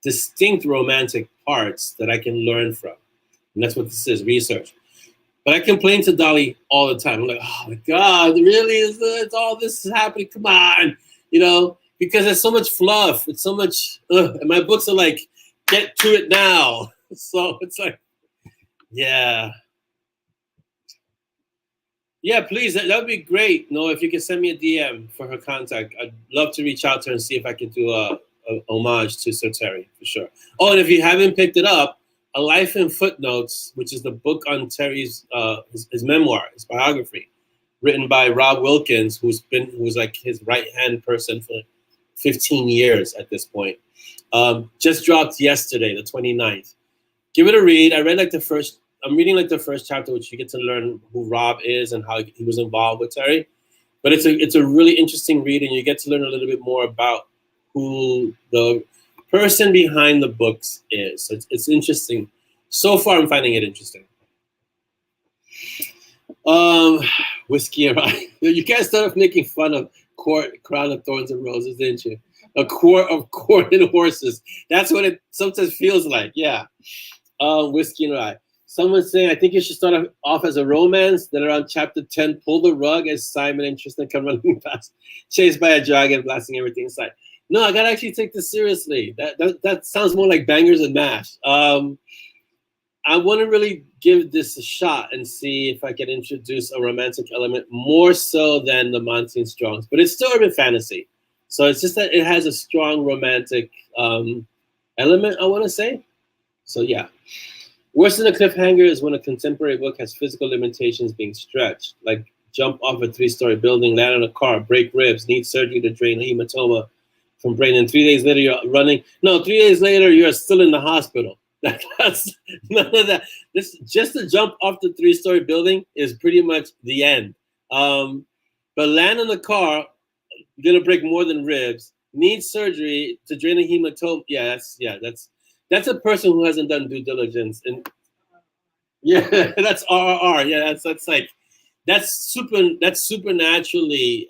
distinct romantic parts that I can learn from. And that's what this is, research. But I complain to Dolly all the time. I'm like, oh my God, really? Is all this is happening? Come on, because there's so much fluff. It's so much, and my books are like, get to it now. So it's like, yeah. Yeah, please, that would be great. No, if you can send me a DM for her contact, I'd love to reach out to her and see if I can do a homage to Sir Terry, for sure. Oh, and if you haven't picked it up, A Life in Footnotes, which is the book on Terry's his memoir, his biography, written by Rob Wilkins, who's like his right-hand person for 15 years at this point. Just dropped yesterday, the 29th. Give it a read. I'm reading like the first chapter, which you get to learn who Rob is and how he was involved with Terry. But it's a really interesting read, and you get to learn a little bit more about who the person behind the books is. So it's interesting. So far, I'm finding it interesting. Whiskey and Rye. You guys started making fun of Crown of Thorns and Roses, didn't you? A court of corn and horses. That's what it sometimes feels like. Yeah. Whiskey and Rye. Someone's saying, I think you should start off as a romance, then around chapter 10, pull the rug as Simon and Tristan come running past, chased by a dragon, blasting everything inside. No, I gotta actually take this seriously. That sounds more like Bangers and Mash. I want to really give this a shot and see if I can introduce a romantic element more so than the Monty and Strongs. But it's still urban fantasy. So it's just that it has a strong romantic element, I want to say. So yeah. Worse than a cliffhanger is when a contemporary book has physical limitations being stretched, like jump off a 3-story building, land on a car, break ribs, need surgery to drain a hematoma, from brain, and 3 days later you're running. No, 3 days later you're still in the hospital. That's none of that. This just to jump off the 3-story building is pretty much the end. But land in the car, gonna break more than ribs. Need surgery to drain a hematoma. That's a person who hasn't done due diligence. And yeah, that's RRR. Yeah, that's supernaturally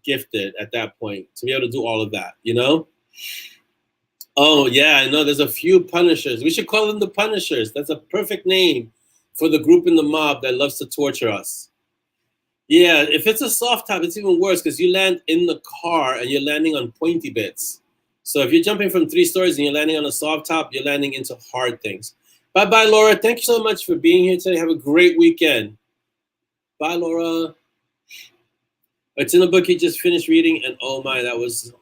gifted at that point to be able to do all of that, you know? Oh yeah, I know there's a few punishers. We should call them the punishers. That's a perfect name for the group in the mob that loves to torture us. Yeah, if it's a soft top, it's even worse because you land in the car and you're landing on pointy bits. So if you're jumping from 3 stories and you're landing on a soft top, you're landing into hard things. Bye-bye, Laura. Thank you so much for being here today. Have a great weekend. Bye, Laura. It's in the book you just finished reading, and oh my, that was...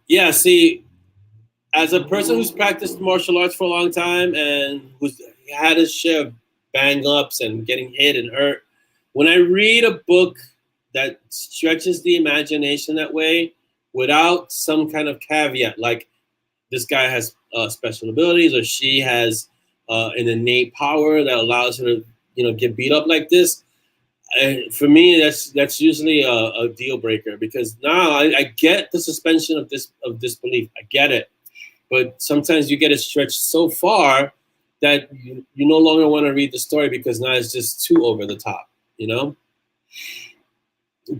Yeah, see, as a person who's practiced martial arts for a long time and who's had his share of bang-ups and getting hit and hurt, when I read a book that stretches the imagination that way without some kind of caveat, like this guy has special abilities or she has an innate power that allows her to, get beat up like this, for me, that's usually a deal breaker, because now I get the suspension of disbelief. I get it. But sometimes you get it stretched so far that you no longer want to read the story because now it's just too over the top.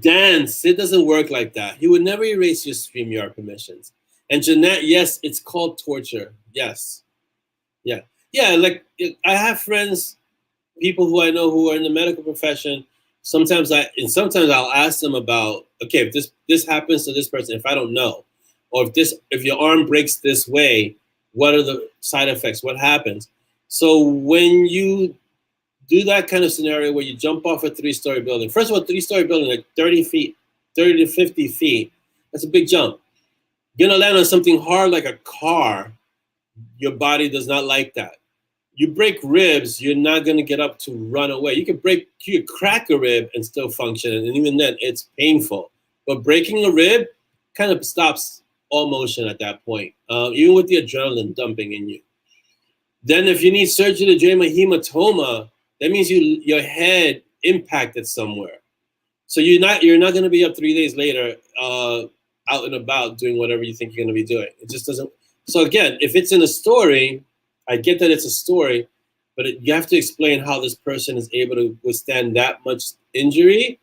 Dance, it doesn't work like that. He would never erase your StreamYard permissions. And Jeanette, yes, it's called torture. Yes. Yeah. Yeah, like I have friends, people who I know who are in the medical profession. Sometimes I'll ask them about, okay, if this happens to this person, if I don't know, or if your arm breaks this way, what are the side effects? What happens? So when you do that kind of scenario where you jump off a 3-story building. First of all, 3-story building, like 30 to 50 feet, that's a big jump. You're gonna land on something hard like a car. Your body does not like that. You break ribs, you're not gonna get up to run away. You could crack a rib and still function, and even then, it's painful. But breaking a rib kind of stops all motion at that point, even with the adrenaline dumping in you. Then if you need surgery to drain a hematoma, that means your head impacted somewhere. So you're not going to be up 3 days later out and about doing whatever you think you're going to be doing. It just doesn't. So again, if it's in a story, I get that it's a story, but you have to explain how this person is able to withstand that much injury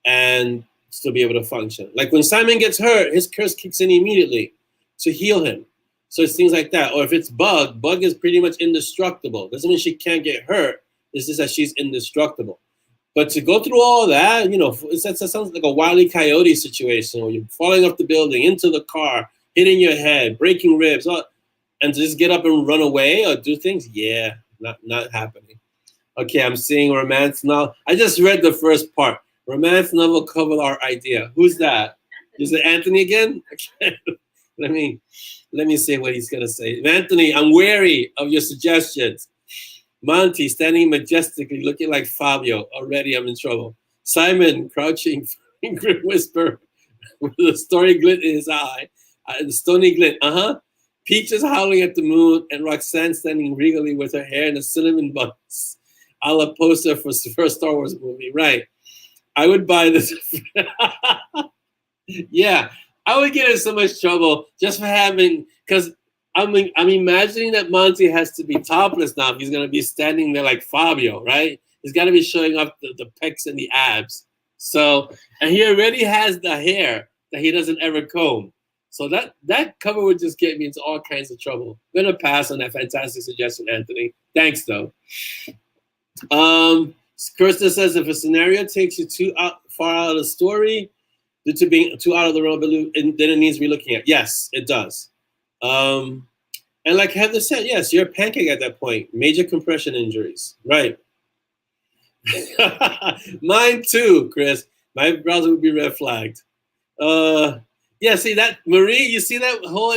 and still be able to function. Like when Simon gets hurt, his curse kicks in immediately to heal him. So it's things like that. Or if it's Bug is pretty much indestructible. Doesn't mean she can't get hurt. It's just that she's indestructible. But to go through all that, that sounds like a Wile E. Coyote situation where you're falling off the building, into the car, hitting your head, breaking ribs, and to just get up and run away or do things, yeah, not happening. Okay, I'm seeing romance novel. I just read the first part. Romance novel cover art idea. Who's that? Is it Anthony again? Okay. Let me see what he's gonna say. Anthony, I'm wary of your suggestions. Monty standing majestically, looking like Fabio. Already I'm in trouble. Simon crouching in grim whisper with a story glint in his eye. The stony glint, Peaches howling at the moon, and Roxanne standing regally with her hair in a cinnamon buns. A la poster for first Star Wars movie. Right. I would buy this. Yeah. I would get in so much trouble just for having, because I'm imagining that Monty has to be topless now if he's going to be standing there like Fabio, right? He's got to be showing up the pecs and the abs. So, and he already has the hair that he doesn't ever comb. So that cover would just get me into all kinds of trouble. I'm going to pass on that fantastic suggestion, Anthony. Thanks, though. Kirsten says, if a scenario takes you too far out of the story, due to being too out of the realm, then it needs relooking at. Yes, it does. And like Heather said, yes, you're a pancake at that point. Major compression injuries. Right. Mine too, Chris. My browser would be red flagged. Yeah, see that, Marie, you see that whole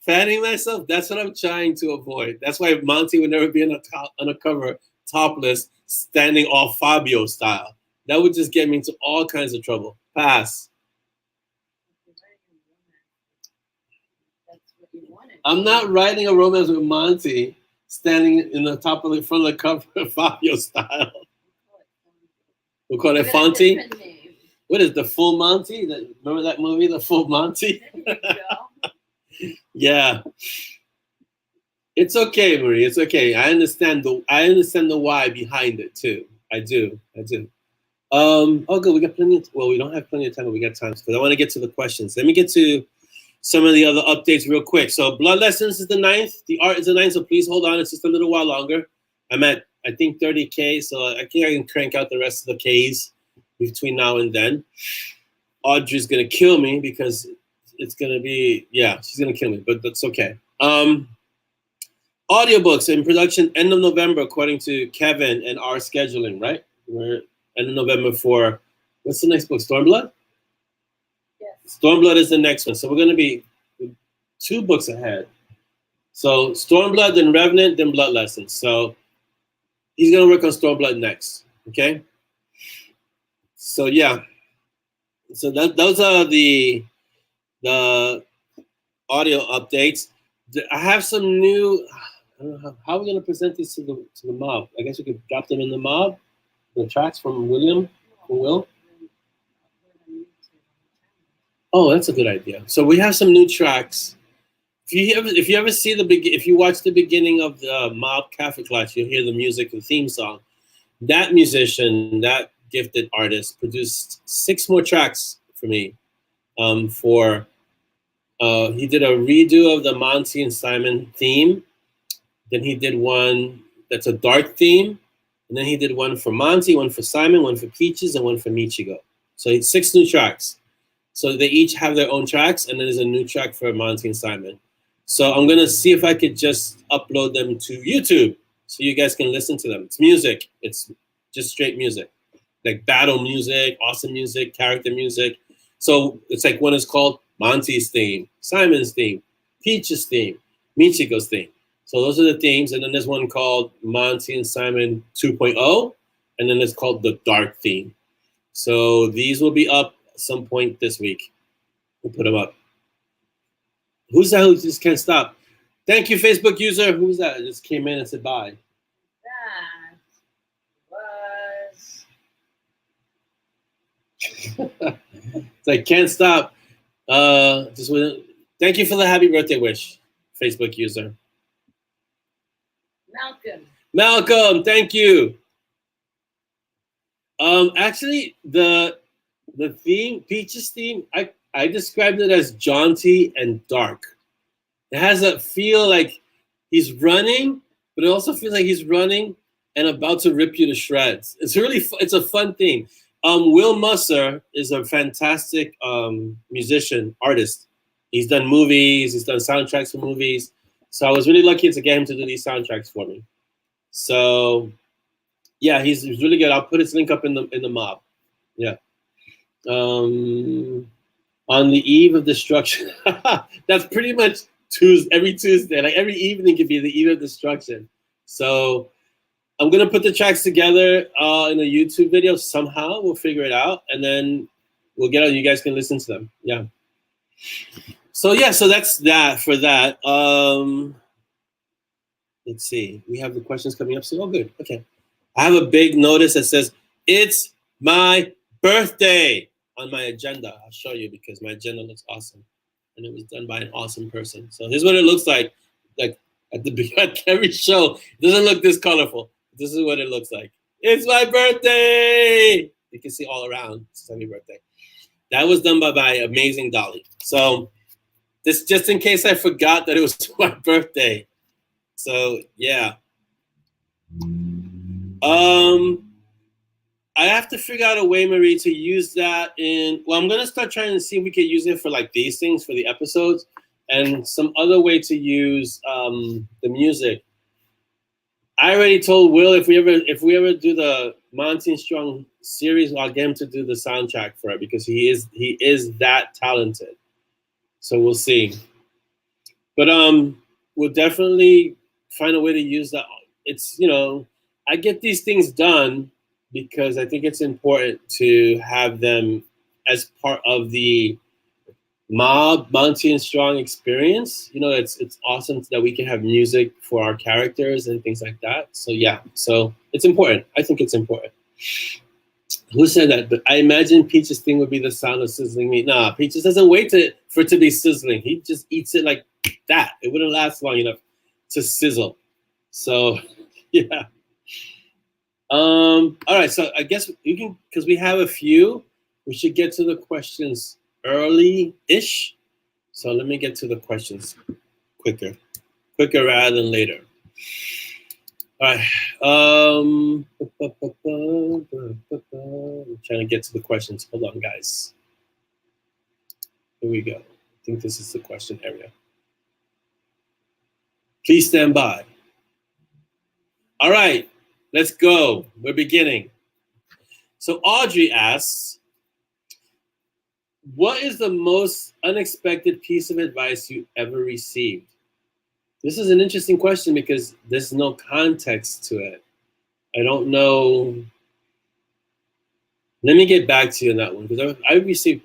fanning myself? That's what I'm trying to avoid. That's why Monty would never be on a cover topless, standing off Fabio style. That would just get me into all kinds of trouble. Pass. I'm not writing a romance with Monty standing in the top of the front of the cover, Fabio style. We'll call it Fonty. What is the Full Monty? Remember that movie, The Full Monty? Yeah. It's okay, Marie. It's okay. I understand the why behind it too. I do. Oh, good. We got plenty. Well, we don't have plenty of time, but we got time because I want to get to the questions. Let me get to some of the other updates real quick. So, blood lessons is the 9th. The art is the 9th. So please hold on. It's just a little while longer. I'm at I think 30K. So I think I can crank out the rest of the Ks between now and then. Audrey's gonna kill me because it's gonna be she's gonna kill me, but that's okay. Audiobooks in production end of November, according to Kevin and our scheduling, right? We're end of November for, what's the next book? Stormblood? Yes. Stormblood is the next one. So we're going to be 2 books ahead. So Stormblood, then Revenant, then Blood Lessons. So he's going to work on Stormblood next. Okay? So yeah. So those are the audio updates. I have some new, I don't know how are we going to present these to the mob. I guess we could drop them in the mob. The tracks from Will. Oh, that's a good idea. So we have some new tracks. If you ever see if you watch the beginning of the Mob Kaffeeklatsch, you'll hear the music, the theme song. That musician, that gifted artist, produced 6 more tracks for me. He did a redo of the Monty and Simon theme. Then he did one that's a dark theme. And then he did one for Monty, one for Simon, one for Peaches, and one for Michigo. So it's 6 new tracks. So they each have their own tracks, and then there's a new track for Monty and Simon. So I'm gonna see if I could just upload them to YouTube so you guys can listen to them. It's music. It's just straight music, like battle music, awesome music, character music. So it's like one is called Monty's theme, Simon's theme, Peach's theme, Michigo's theme. So those are the themes, and then there's one called Monty and Simon 2.0, and then it's called the Dark theme. So these will be up at some point this week. We'll put them up. Who's that who just can't stop? Thank you, Facebook user. Who's that? Just came in and said bye. That was. It's like can't stop. Thank you for the happy birthday wish, Facebook user. Malcolm, thank you. Actually, the theme, Peach's theme, I described it as jaunty and dark. It has a feel like he's running, but it also feels like he's running and about to rip you to shreds. It's a fun theme. Will Musser is a fantastic musician, artist. He's done movies, he's done soundtracks for movies. So I was really lucky to get him to do these soundtracks for me. So yeah, he's really good. I'll put his link up in the mob. Yeah. On the eve of destruction. That's pretty much every Tuesday. Like every evening could be the eve of destruction. So I'm gonna put the tracks together in a YouTube video somehow. We'll figure it out, and then we'll get on. You guys can listen to them. Yeah. So yeah, so that's that for that. Let's see. We have the questions coming up. So oh, good. Okay. I have a big notice that says it's my birthday on my agenda. I'll show you because my agenda looks awesome, and it was done by an awesome person. So here's what it looks like. Like at every show, it doesn't look this colorful. This is what it looks like. It's my birthday. You can see all around. It's happy birthday. That was done by amazing Dolly. So this just in case I forgot that it was my birthday. So yeah. I have to figure out a way, Marie, to use that well, I'm gonna start trying to see if we can use it for like these things for the episodes, and some other way to use the music. I already told Will if we ever do the Monty and Strong series, I'll get him to do the soundtrack for it because he is that talented. So we'll see. But we'll definitely find a way to use that. It's, I get these things done because I think it's important to have them as part of the MoB, Monty and Strong experience. You know, it's awesome that we can have music for our characters and things like that. So yeah, so it's important. I think it's important. Who said that? But I imagine Peach's thing would be the sound of sizzling meat. Nah, Peaches doesn't wait for it to be sizzling. He just eats it like that. It wouldn't last long enough to sizzle. So yeah. All right, so I guess you can, because we have a few, we should get to the questions early-ish. So let me get to the questions quicker rather than later. All right. I'm trying to get to the questions. Hold on, guys. Here we go. I think this is the question area. Please stand by. All right, let's go. We're beginning. So Audrey asks, what is the most unexpected piece of advice you ever received? This is an interesting question because there's no context to it. I don't know. Let me get back to you on that one, because I've received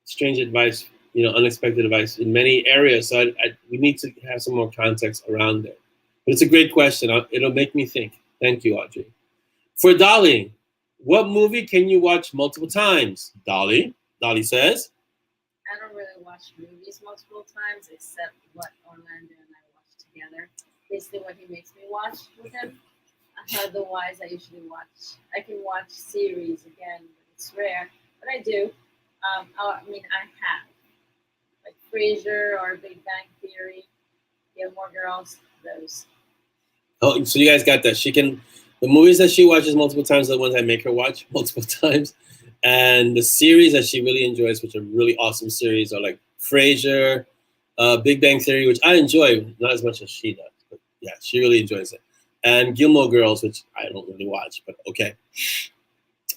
strange advice, you know, unexpected advice in many areas. So we need to have some more context around it. But it's a great question. It'll make me think. Thank you, Audrey. For Dolly, what movie can you watch multiple times? Dolly says. I don't really watch movies multiple times, except what Orlando and I watch together. Basically, what he makes me watch with him. Otherwise, I usually watch. I can watch series again, but it's rare. But I do. I mean, I have like Frasier or Big Bang Theory, Gilmore Girls. Those. Oh, so you guys got that. The movies that she watches multiple times are the ones I make her watch multiple times. And the series that she really enjoys, which are really awesome series, are like Frasier, Big Bang Theory, which I enjoy, not as much as she does. But yeah, she really enjoys it. And Gilmore Girls, which I don't really watch, but okay.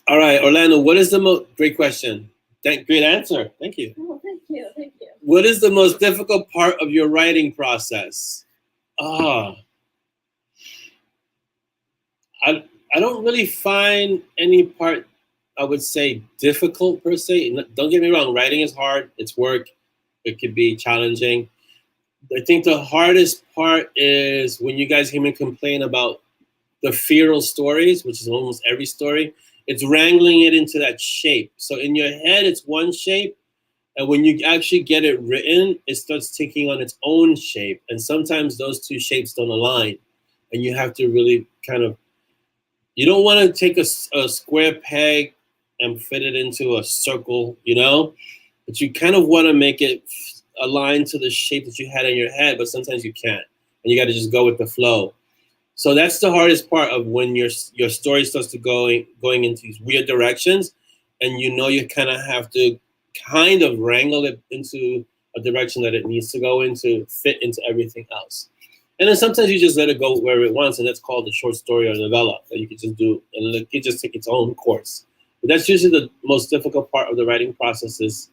All right, Orlando, what is the great question. Great answer. Thank you. Oh, thank you. What is the most difficult part of your writing process? I don't really find any part, I would say, difficult per se. Don't get me wrong, writing is hard. It's work. It could be challenging. I think the hardest part is when you guys hear me complain about the feral stories, which is almost every story. It's wrangling it into that shape. So in your head, it's one shape. And when you actually get it written, it starts taking on its own shape. And sometimes those two shapes don't align. And you have to really kind of, you don't want to take a square peg and fit it into a circle, you know? But you kind of want to make it align to the shape that you had in your head, but sometimes you can't. And you got to just go with the flow. So that's the hardest part of when your story starts to going into these weird directions, and you know you kind of have to kind of wrangle it into a direction that it needs to go into, fit into everything else. And then sometimes you just let it go where it wants, and that's called a short story or novella that you can just do, and it can just take its own course. But that's usually the most difficult part of the writing process, is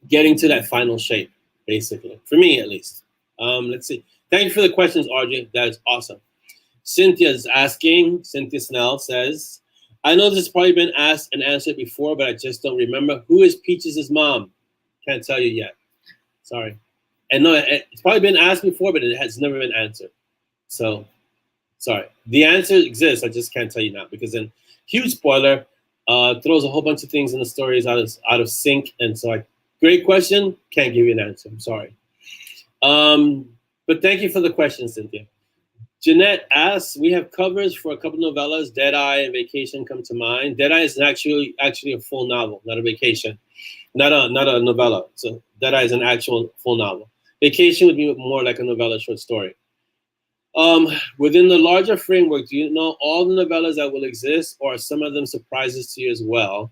getting to that final shape, basically, for me at least. Let's see. Thank you for the questions, Audrey. That is awesome. Cynthia's asking, Cynthia Snell says, I know this has probably been asked and answered before, but I just don't remember. Who is Peaches' mom? Can't tell you yet. Sorry. And no, it's probably been asked before, but it has never been answered. So, sorry. The answer exists. I just can't tell you now, because then, huge spoiler, throws a whole bunch of things in the stories out of sync. And so, great question. Can't give you an answer. I'm sorry. But thank you for the question, Cynthia. Jeanette asks, we have covers for a couple novellas. Deadeye and Vacation come to mind. Deadeye is actually a full novel, not a vacation, not a novella. So Deadeye is an actual full novel. Vacation would be more like a novella short story. Within the larger framework, do you know all the novellas that will exist, or are some of them surprises to you as well?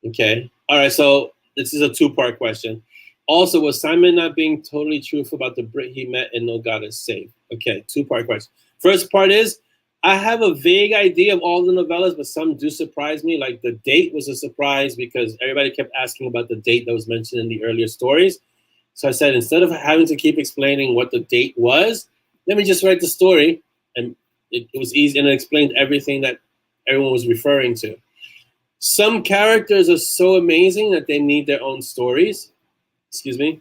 Okay. All right. So this is a two-part question. Also, was Simon not being totally truthful about the Brit he met and No God is Safe? Okay, two-part question. First part is, I have a vague idea of all the novellas, but some do surprise me. Like the date was a surprise because everybody kept asking about the date that was mentioned in the earlier stories. So I said, instead of having to keep explaining what the date was, let me just write the story. And it was easy, and it explained everything that everyone was referring to. Some characters are so amazing that they need their own stories. Excuse me.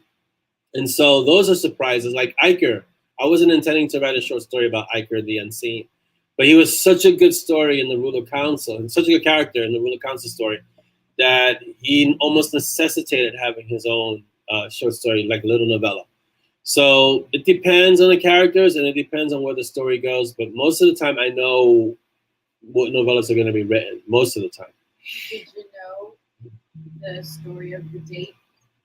And so those are surprises. Like Iker, I wasn't intending to write a short story about Iker the Unseen, but he was such a good story in the Ruler Council, and such a good character in the Ruler Council story, that he almost necessitated having his own short story, like little novella. So it depends on the characters and it depends on where the story goes. But most of the time, I know what novellas are going to be written. Most of the time. Did you know the story of the date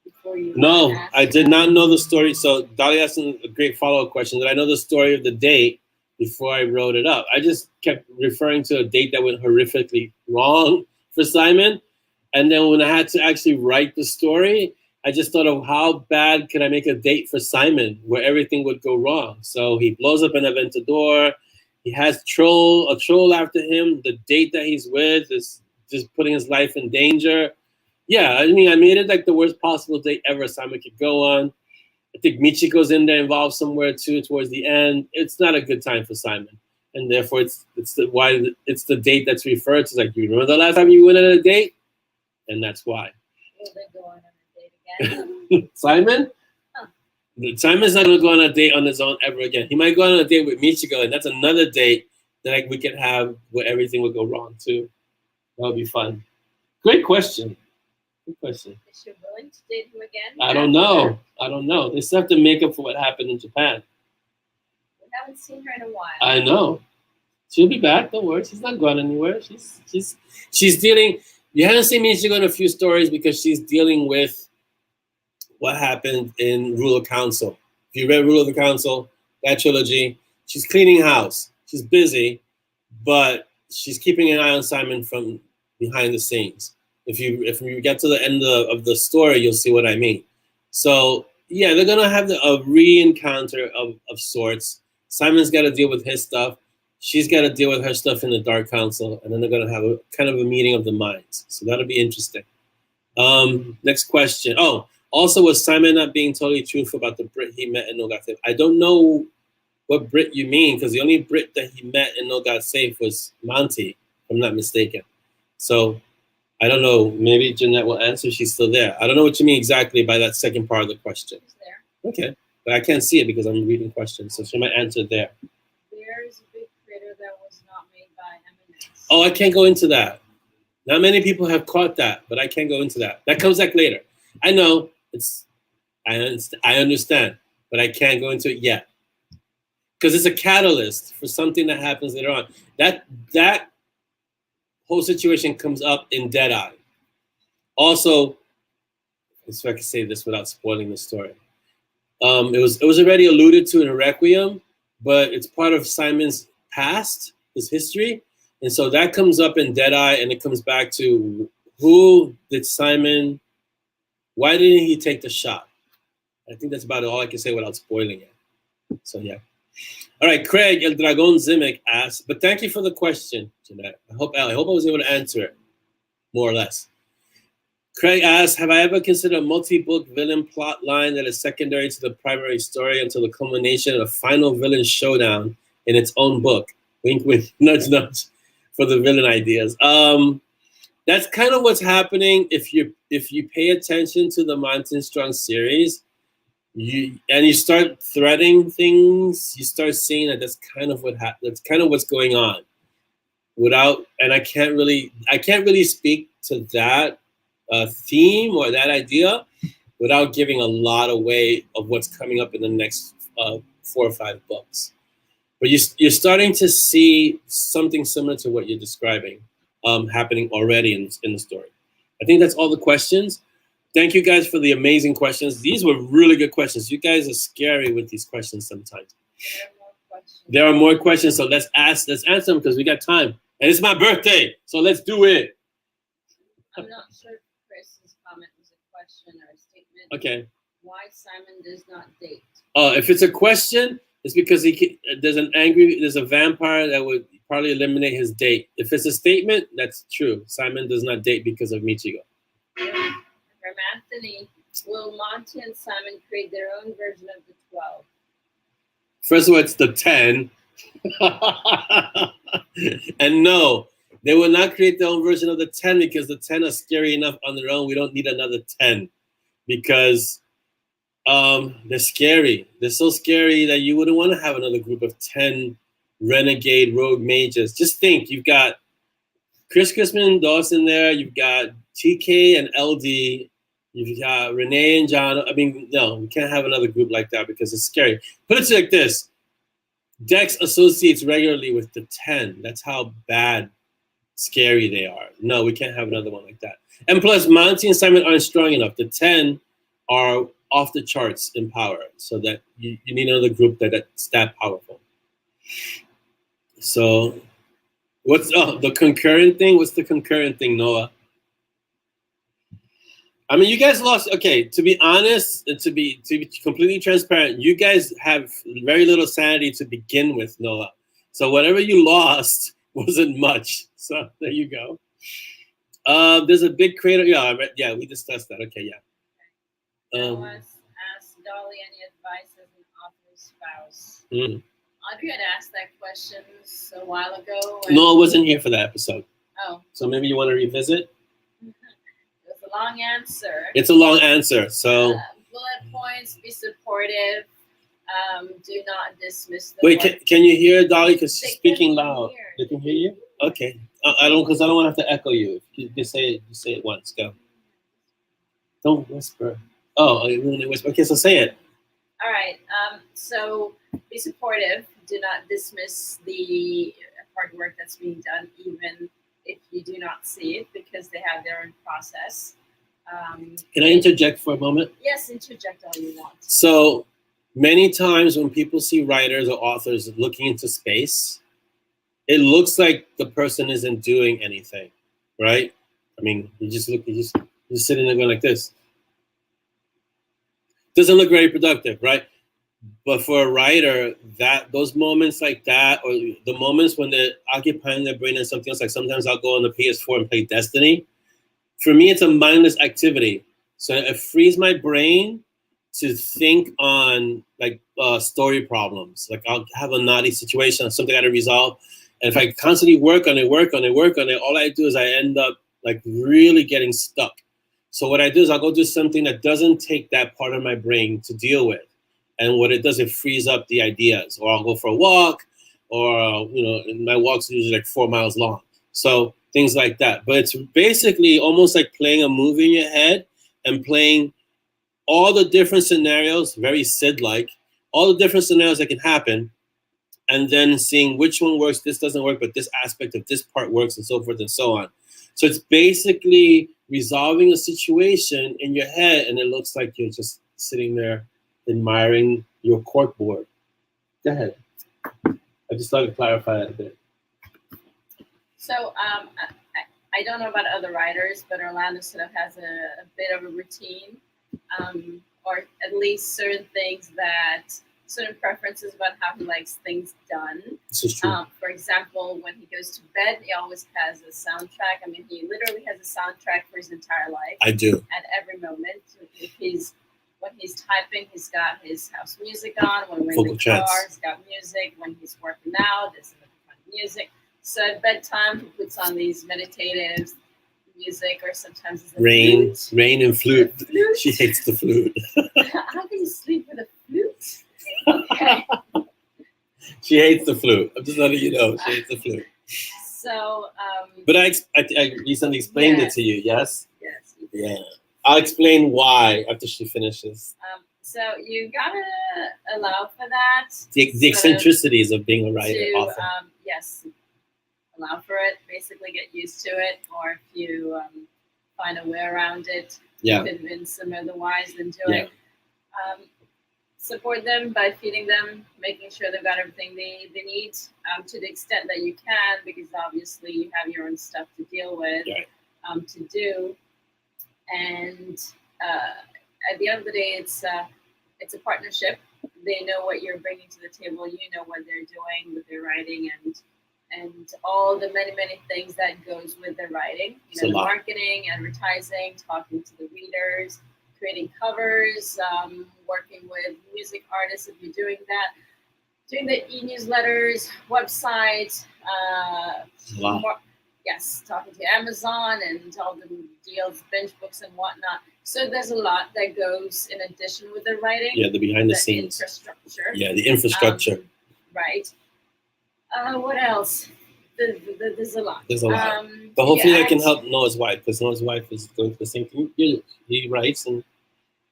before you? No, I did not know the story. So Dolly asked a great follow-up question. Did I know the story of the date before I wrote it up? I just kept referring to a date that went horrifically wrong for Simon. And then when I had to actually write the story, I just thought of how bad can I make a date for Simon where everything would go wrong. So he blows up an Aventador. He has a troll after him. The date that he's with is just putting his life in danger. Yeah, I mean, I made it like the worst possible date ever Simon could go on. I think Michiko's in there involved somewhere too towards the end. It's not a good time for Simon. And therefore it's the date that's referred to. It's like, you remember the last time you went on a date? And that's why. Will they go on a date again? Simon? Huh. Simon's not going to go on a date on his own ever again. He might go on a date with Michiko, and that's another date that we could have where everything would go wrong too. That would be fun. Great question. Good question. Is she willing to date him again? I don't know. I don't know. They still have to make up for what happened in Japan. We haven't seen her in a while. I know. She'll be back. Don't worry. She's not going anywhere. She's dealing. You haven't seen Michiko in a few stories because she's dealing with what happened in Rule of Council. If you read Rule of the Council, that trilogy, she's cleaning house. She's busy, but she's keeping an eye on Simon from behind the scenes. If you get to the end of the story, you'll see what I mean. So yeah, they're gonna have a re-encounter of sorts. Simon's got to deal with his stuff. She's got to deal with her stuff in the Dark Council, and then they're gonna have a kind of a meeting of the minds. So that'll be interesting. Next question. Oh, also, was Simon not being totally truthful about the Brit he met in No God Safe? I don't know what Brit you mean, because the only Brit that he met in No God Safe was Monty, if I'm not mistaken. So I don't know. Maybe Jeanette will answer. She's still there. I don't know what you mean exactly by that second part of the question. She's there. Okay. But I can't see it because I'm reading questions, so she might answer there. There's a big crater that was not made by M&S. Oh, I can't go into that. Not many people have caught that, but I can't go into that. That comes back later. I know. I understand, but I can't go into it yet. Because it's a catalyst for something that happens later on. That whole situation comes up in Deadeye. Also, if I can say this without spoiling the story. It was already alluded to in Requiem, but it's part of Simon's past, his history. And so that comes up in Deadeye, and it comes back to why didn't he take the shot? I think that's about all I can say without spoiling it. So yeah. All right, Craig El Dragon Zimic asks, but thank you for the question, Jeanette. I hope I was able to answer it, more or less. Craig asks, have I ever considered a multi-book villain plot line that is secondary to the primary story until the culmination of the final villain showdown in its own book? Wink, wink, nudge, nudge for the villain ideas. That's kind of what's happening if you pay attention to the Mountain Strong series. You start threading things, you start seeing that that's kind of what's going on. I can't really speak to that theme or that idea without giving a lot away of what's coming up in the next 4 or 5 books. But you're starting to see something similar to what you're describing happening already in the story. I think that's all the questions. Thank you guys for the amazing questions. These were really good questions. You guys are scary with these questions sometimes. There are more questions, so let's answer them because we got time. And it's my birthday, so let's do it. I'm not sure if Chris's comment was a question or a statement. Okay. Why Simon does not date? Oh, if it's a question, it's because there's a vampire that would probably eliminate his date. If it's a statement, that's true. Simon does not date because of Michigo. From Anthony, will Monty and Simon create their own version of the 12? First of all, it's the 10. And no, they will not create their own version of the 10 because the 10 are scary enough on their own. We don't need another 10 because They're scary. They're so scary that you wouldn't want to have another group of 10 renegade rogue mages. Just think, you've got Chris Chrisman, Dawson there. You've got TK and LD. You've got Renee and John. I mean, no, we can't have another group like that because it's scary. Put it like this. Dex associates regularly with the 10. That's how bad, scary they are. No, we can't have another one like that. And plus, Monty and Simon aren't strong enough. The 10 are off the charts in power, so that you need another group that's that powerful. So, what's the concurrent thing? What's the concurrent thing, Noah? I mean, you guys lost. Okay, to be honest, and to be completely transparent, you guys have very little sanity to begin with, Noah. So whatever you lost wasn't much. So there you go. There's a big crater. Yeah, we discussed that. Okay, yeah. Asked Dolly any advice as an author's spouse. Audrey had asked that question a while ago. Noah wasn't here for that episode. Oh. So maybe you want to revisit? It's a long answer. It's a long answer. So bullet points: be supportive. Do not dismiss the Wait, work. can you hear Dolly? Because she's speaking loud. Hear. They can hear you? Okay. I don't want to have to echo you. You say it once. Go. Don't whisper. Oh, I really whisper. Okay, so say it. All right. So be supportive. Do not dismiss the hard work that's being done, even if you do not see it, because they have their own process. Can I interject for a moment? Yes, interject all you want. So many times when people see writers or authors looking into space, it looks like the person isn't doing anything, right? I mean, you're just sitting there going like this. Doesn't look very productive, right? But for a writer, those moments like that, or the moments when they're occupying their brain and something else, like sometimes I'll go on the PS4 and play Destiny. For me, it's a mindless activity. So it frees my brain to think on like story problems. Like I'll have a naughty situation, something I got to resolve. And if I constantly work on it, all I do is I end up like really getting stuck. So what I do is I'll go do something that doesn't take that part of my brain to deal with. And what it does, it frees up the ideas. Or I'll go for a walk, or, and my walks are usually like 4 miles long. So things like that. But it's basically almost like playing a movie in your head and playing all the different scenarios, very Sid-like, all the different scenarios that can happen, and then seeing which one works, this doesn't work, but this aspect of this part works, and so forth and so on. So it's basically resolving a situation in your head, and it looks like you're just sitting there admiring your corkboard. Go ahead. I just thought to clarify that a bit. So I don't know about other writers, but Orlando sort of has a bit of a routine, or at least certain preferences about how he likes things done. This is true. For example, when he goes to bed, he always has a soundtrack. I mean, he literally has a soundtrack for his entire life. I do. At every moment. When he's typing, he's got his house music on. When we're in the car, he's got music. When he's working out, there's music. So at bedtime, he puts on these meditative music, or sometimes it's rain and flute. She hates the flute. How can you sleep with a flute? Okay. She hates the flute. I'm just letting you know. She hates the flute. So. But I recently explained it to you. Yes. Yes. Yeah. I'll explain why after she finishes. So you gotta allow for that. The eccentricities of being a writer, author. Yes. Allow for it. Basically, get used to it, or if you find a way around it, convince them otherwise, then do it. Support them by feeding them, making sure they've got everything they need, to the extent that you can, because obviously you have your own stuff to deal with, to do. And at the end of the day, it's a partnership. They know what you're bringing to the table. You know what they're doing with their writing, and all the many things that goes with their writing. The marketing, advertising, talking to the readers, creating covers, working with music artists if you're doing that, doing the e-newsletters, website, talking to Amazon and all the deals, binge books and whatnot. So there's a lot that goes in addition with the writing. Yeah, the behind the scenes. Infrastructure. Yeah, the infrastructure. Right. What else? There's a lot. There's a lot. But hopefully I can help Noah's wife, because Noah's wife is going through the same thing. He writes and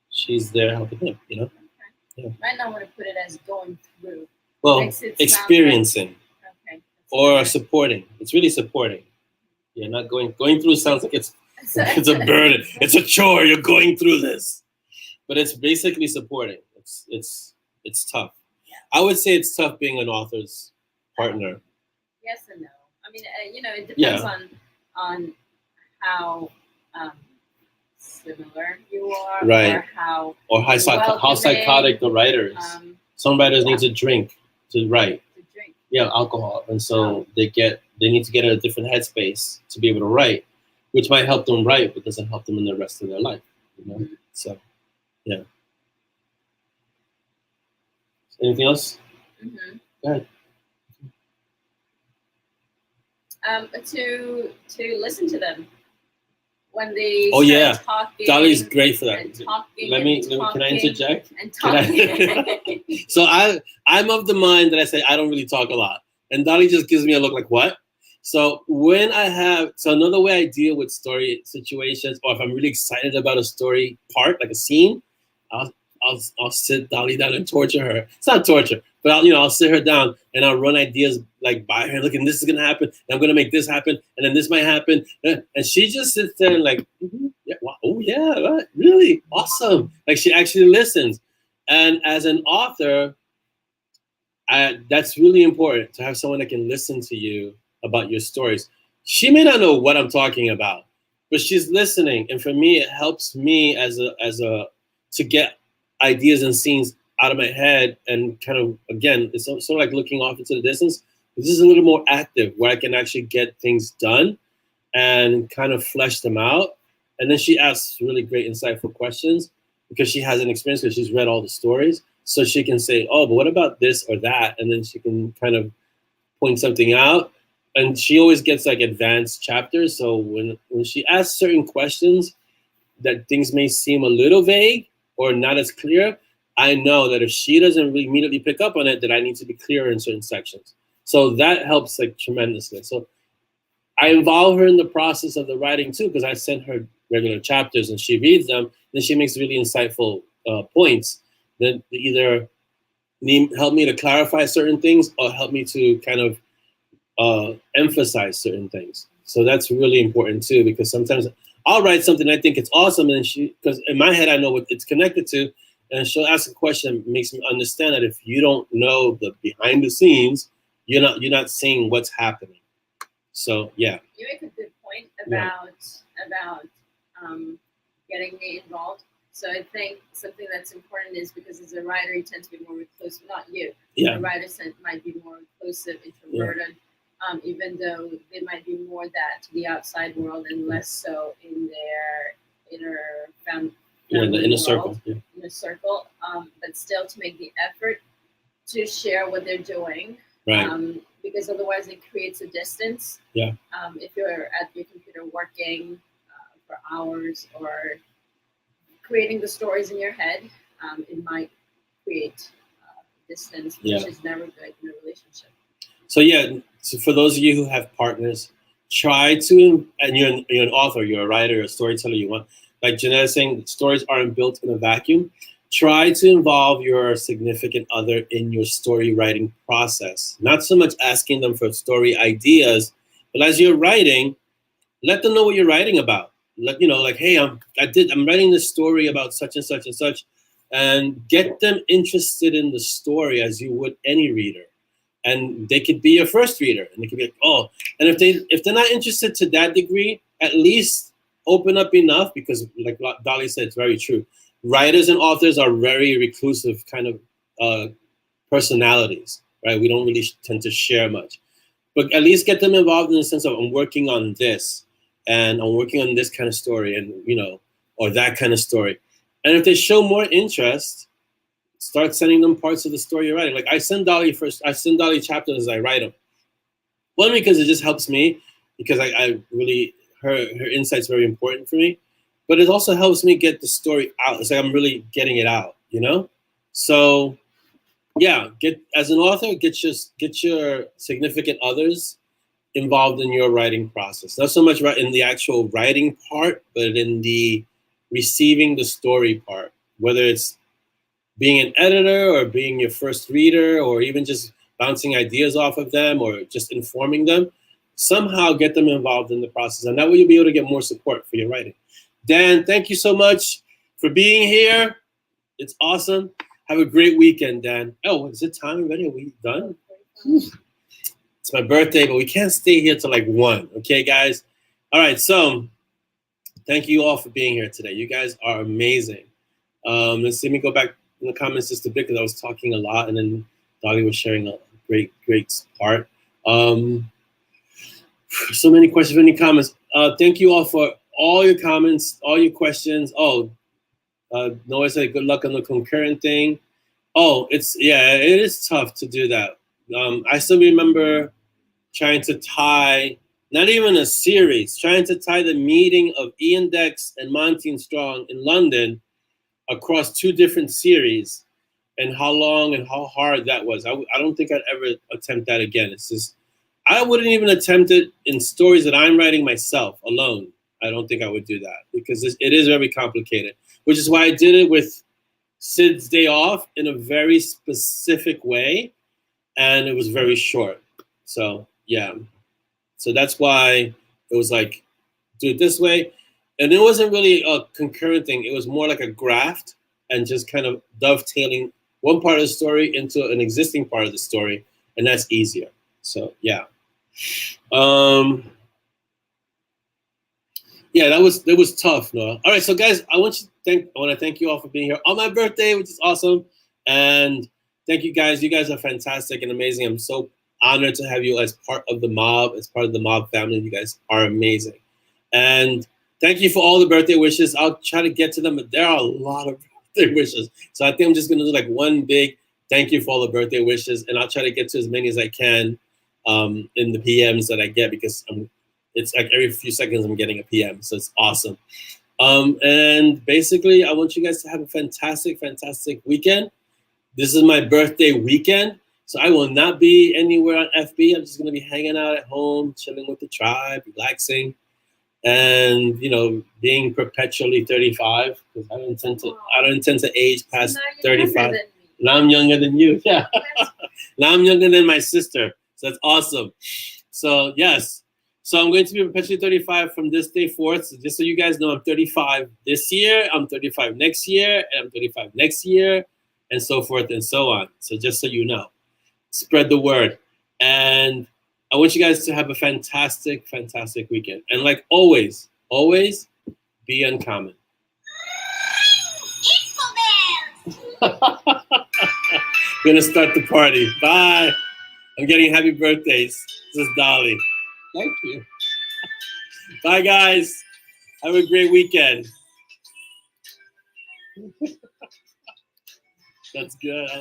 she's there helping him, you know? Okay. Yeah. Might not want to put it as going through. Well, experiencing. Okay. Or supporting. It's really supporting. Yeah, not going through sounds like it's a burden. It's a chore. You're going through this. But it's basically supporting. It's tough. Yeah. I would say it's tough being an author's partner. Yes and no. I mean, it depends on how similar you are, right? Or how psychotic the writer is. Some writers need to drink to write. Yeah, alcohol, and so they need to get in a different headspace to be able to write, which might help them write, but doesn't help them in the rest of their life. You know, so yeah. Anything else? Mm-hmm. Go ahead. To listen to them when they talking. Dolly's great for that. Can I interject? So I'm of the mind that I say I don't really talk a lot, and Dolly just gives me a look like, what? So when another way I deal with story situations, or if I'm really excited about a story part, like a scene, I'll sit Dolly down and torture her. It's not torture, but I'll sit her down and I'll run ideas like by her. Look, and this is gonna happen. And I'm gonna make this happen, and then this might happen. And she just sits there and like, yeah, wow, oh yeah, right, really awesome. Like she actually listens. And as an author, that's really important to have someone that can listen to you about your stories. She may not know what I'm talking about, but she's listening, and for me, it helps me to get ideas and scenes out of my head, and kind of, again, it's sort of like looking off into the distance. This is a little more active, where I can actually get things done and kind of flesh them out. And then she asks really great, insightful questions because she has an experience, because she's read all the stories. So she can say, oh, but what about this or that? And then she can kind of point something out. And she always gets like advanced chapters. So when she asks certain questions that things may seem a little vague or not as clear, I know that if she doesn't really immediately pick up on it, that I need to be clearer in certain sections. So that helps like tremendously. So I involve her in the process of the writing too, because I send her regular chapters and she reads them. Then she makes really insightful points that either help me to clarify certain things or help me to kind of emphasize certain things. So that's really important too, because sometimes I'll write something, I think it's awesome, and because in my head I know what it's connected to, and she'll ask a question that makes me understand that if you don't know the behind the scenes, you're not seeing what's happening. So yeah. You make a good point about getting me involved. So I think something that's important is, because as a writer, you tend to be more reclusive. Not you. Yeah. The writer might be more reclusive, introverted. Yeah. Even though they might be more that to the outside world and less so in their inner family. Yeah, the inner circle. Yeah. Inner circle. But still to make the effort to share what they're doing. Right. Because otherwise it creates a distance. Yeah. If you're at your computer working for hours or creating the stories in your head, it might create distance, which is never good in a relationship. So yeah, so for those of you who have partners, try to, and you're an author, you're a writer, you're a storyteller, you want, like Jeanette is saying, stories aren't built in a vacuum. Try to involve your significant other in your story writing process. Not so much asking them for story ideas, but as you're writing, let them know what you're writing about. Let like, hey, I'm writing this story about such and such and such, and get them interested in the story as you would any reader. And they could be your first reader, and they could be like, oh, and if they're not interested to that degree, at least open up enough, because like Dolly said, it's very true. Writers and authors are very reclusive kind of personalities, right? We don't really tend to share much, but at least get them involved in the sense of, I'm working on this, and I'm working on this kind of story, and or that kind of story. And if they show more interest, start sending them parts of the story you're writing. Like I send Dolly chapters as I write them. One, because it just helps me, because I really, her insight's very important for me. but it also helps me get the story out. It's like I'm really getting it out, you know? So yeah, as an author, get your significant others involved in your writing process. Not so much in the actual writing part, but in the receiving the story part, whether it's being an editor or being your first reader or even just bouncing ideas off of them or just informing them. Somehow get them involved in the process, and that way you'll be able to get more support for your writing. Dan, thank you so much for being here. It's awesome. Have a great weekend, Dan. Oh, is it time already? Are we done? It's my birthday, but we can't stay here till like 1. Okay, guys? All right, so thank you all for being here today. You guys are amazing. Let me go back in the comments just a bit because I was talking a lot, and then Dolly was sharing a great part. So many questions, many comments. Thank you all for all your comments, all your questions. Oh, Noah said good luck on the concurrent thing. Oh, it is tough to do that. I still remember trying to tie, not even a series, trying to tie the meeting of Ian Dex and Monty Strong in London across 2 different series, and how long and how hard that was. I don't think I'd ever attempt that again. It's just, I wouldn't even attempt it in stories that I'm writing myself alone. I don't think I would do that because it is very complicated, which is why I did it with Sid's Day Off in a very specific way, and it was very short. So yeah, so that's why it was like, do it this way. And it wasn't really a concurrent thing. It was more like a graft and just kind of dovetailing one part of the story into an existing part of the story, and that's easier. So yeah. Yeah, that was tough, Noah. All right, so guys, I want to thank you all for being here on my birthday, which is awesome. And thank you guys. You guys are fantastic and amazing. I'm so honored to have you as part of the MoB, as part of the MoB family. You guys are amazing. And thank you for all the birthday wishes. I'll try to get to them, but there are a lot of birthday wishes. So I think I'm just gonna do like one big thank you for all the birthday wishes, and I'll try to get to as many as I can in the PMs that I get, because it's like every few seconds I'm getting a PM, so it's awesome. And basically, I want you guys to have a fantastic weekend. This is my birthday weekend, so I will not be anywhere on FB. I'm just gonna be hanging out at home, chilling with the tribe, relaxing, and being perpetually 35, because I don't intend to age past 35. Now I'm younger than you. Yeah. Now I'm younger than my sister. So that's awesome. So yes. So I'm going to be perpetually 35 from this day forth. So just so you guys know, I'm 35 this year, I'm 35 next year, and I'm 35 next year, and so forth and so on. So just so you know, spread the word. And I want you guys to have a fantastic weekend. And like always, be uncommon. We're gonna start the party. Bye. I'm getting happy birthdays. This is Dolly. Thank you. Bye, guys. Have a great weekend. That's good.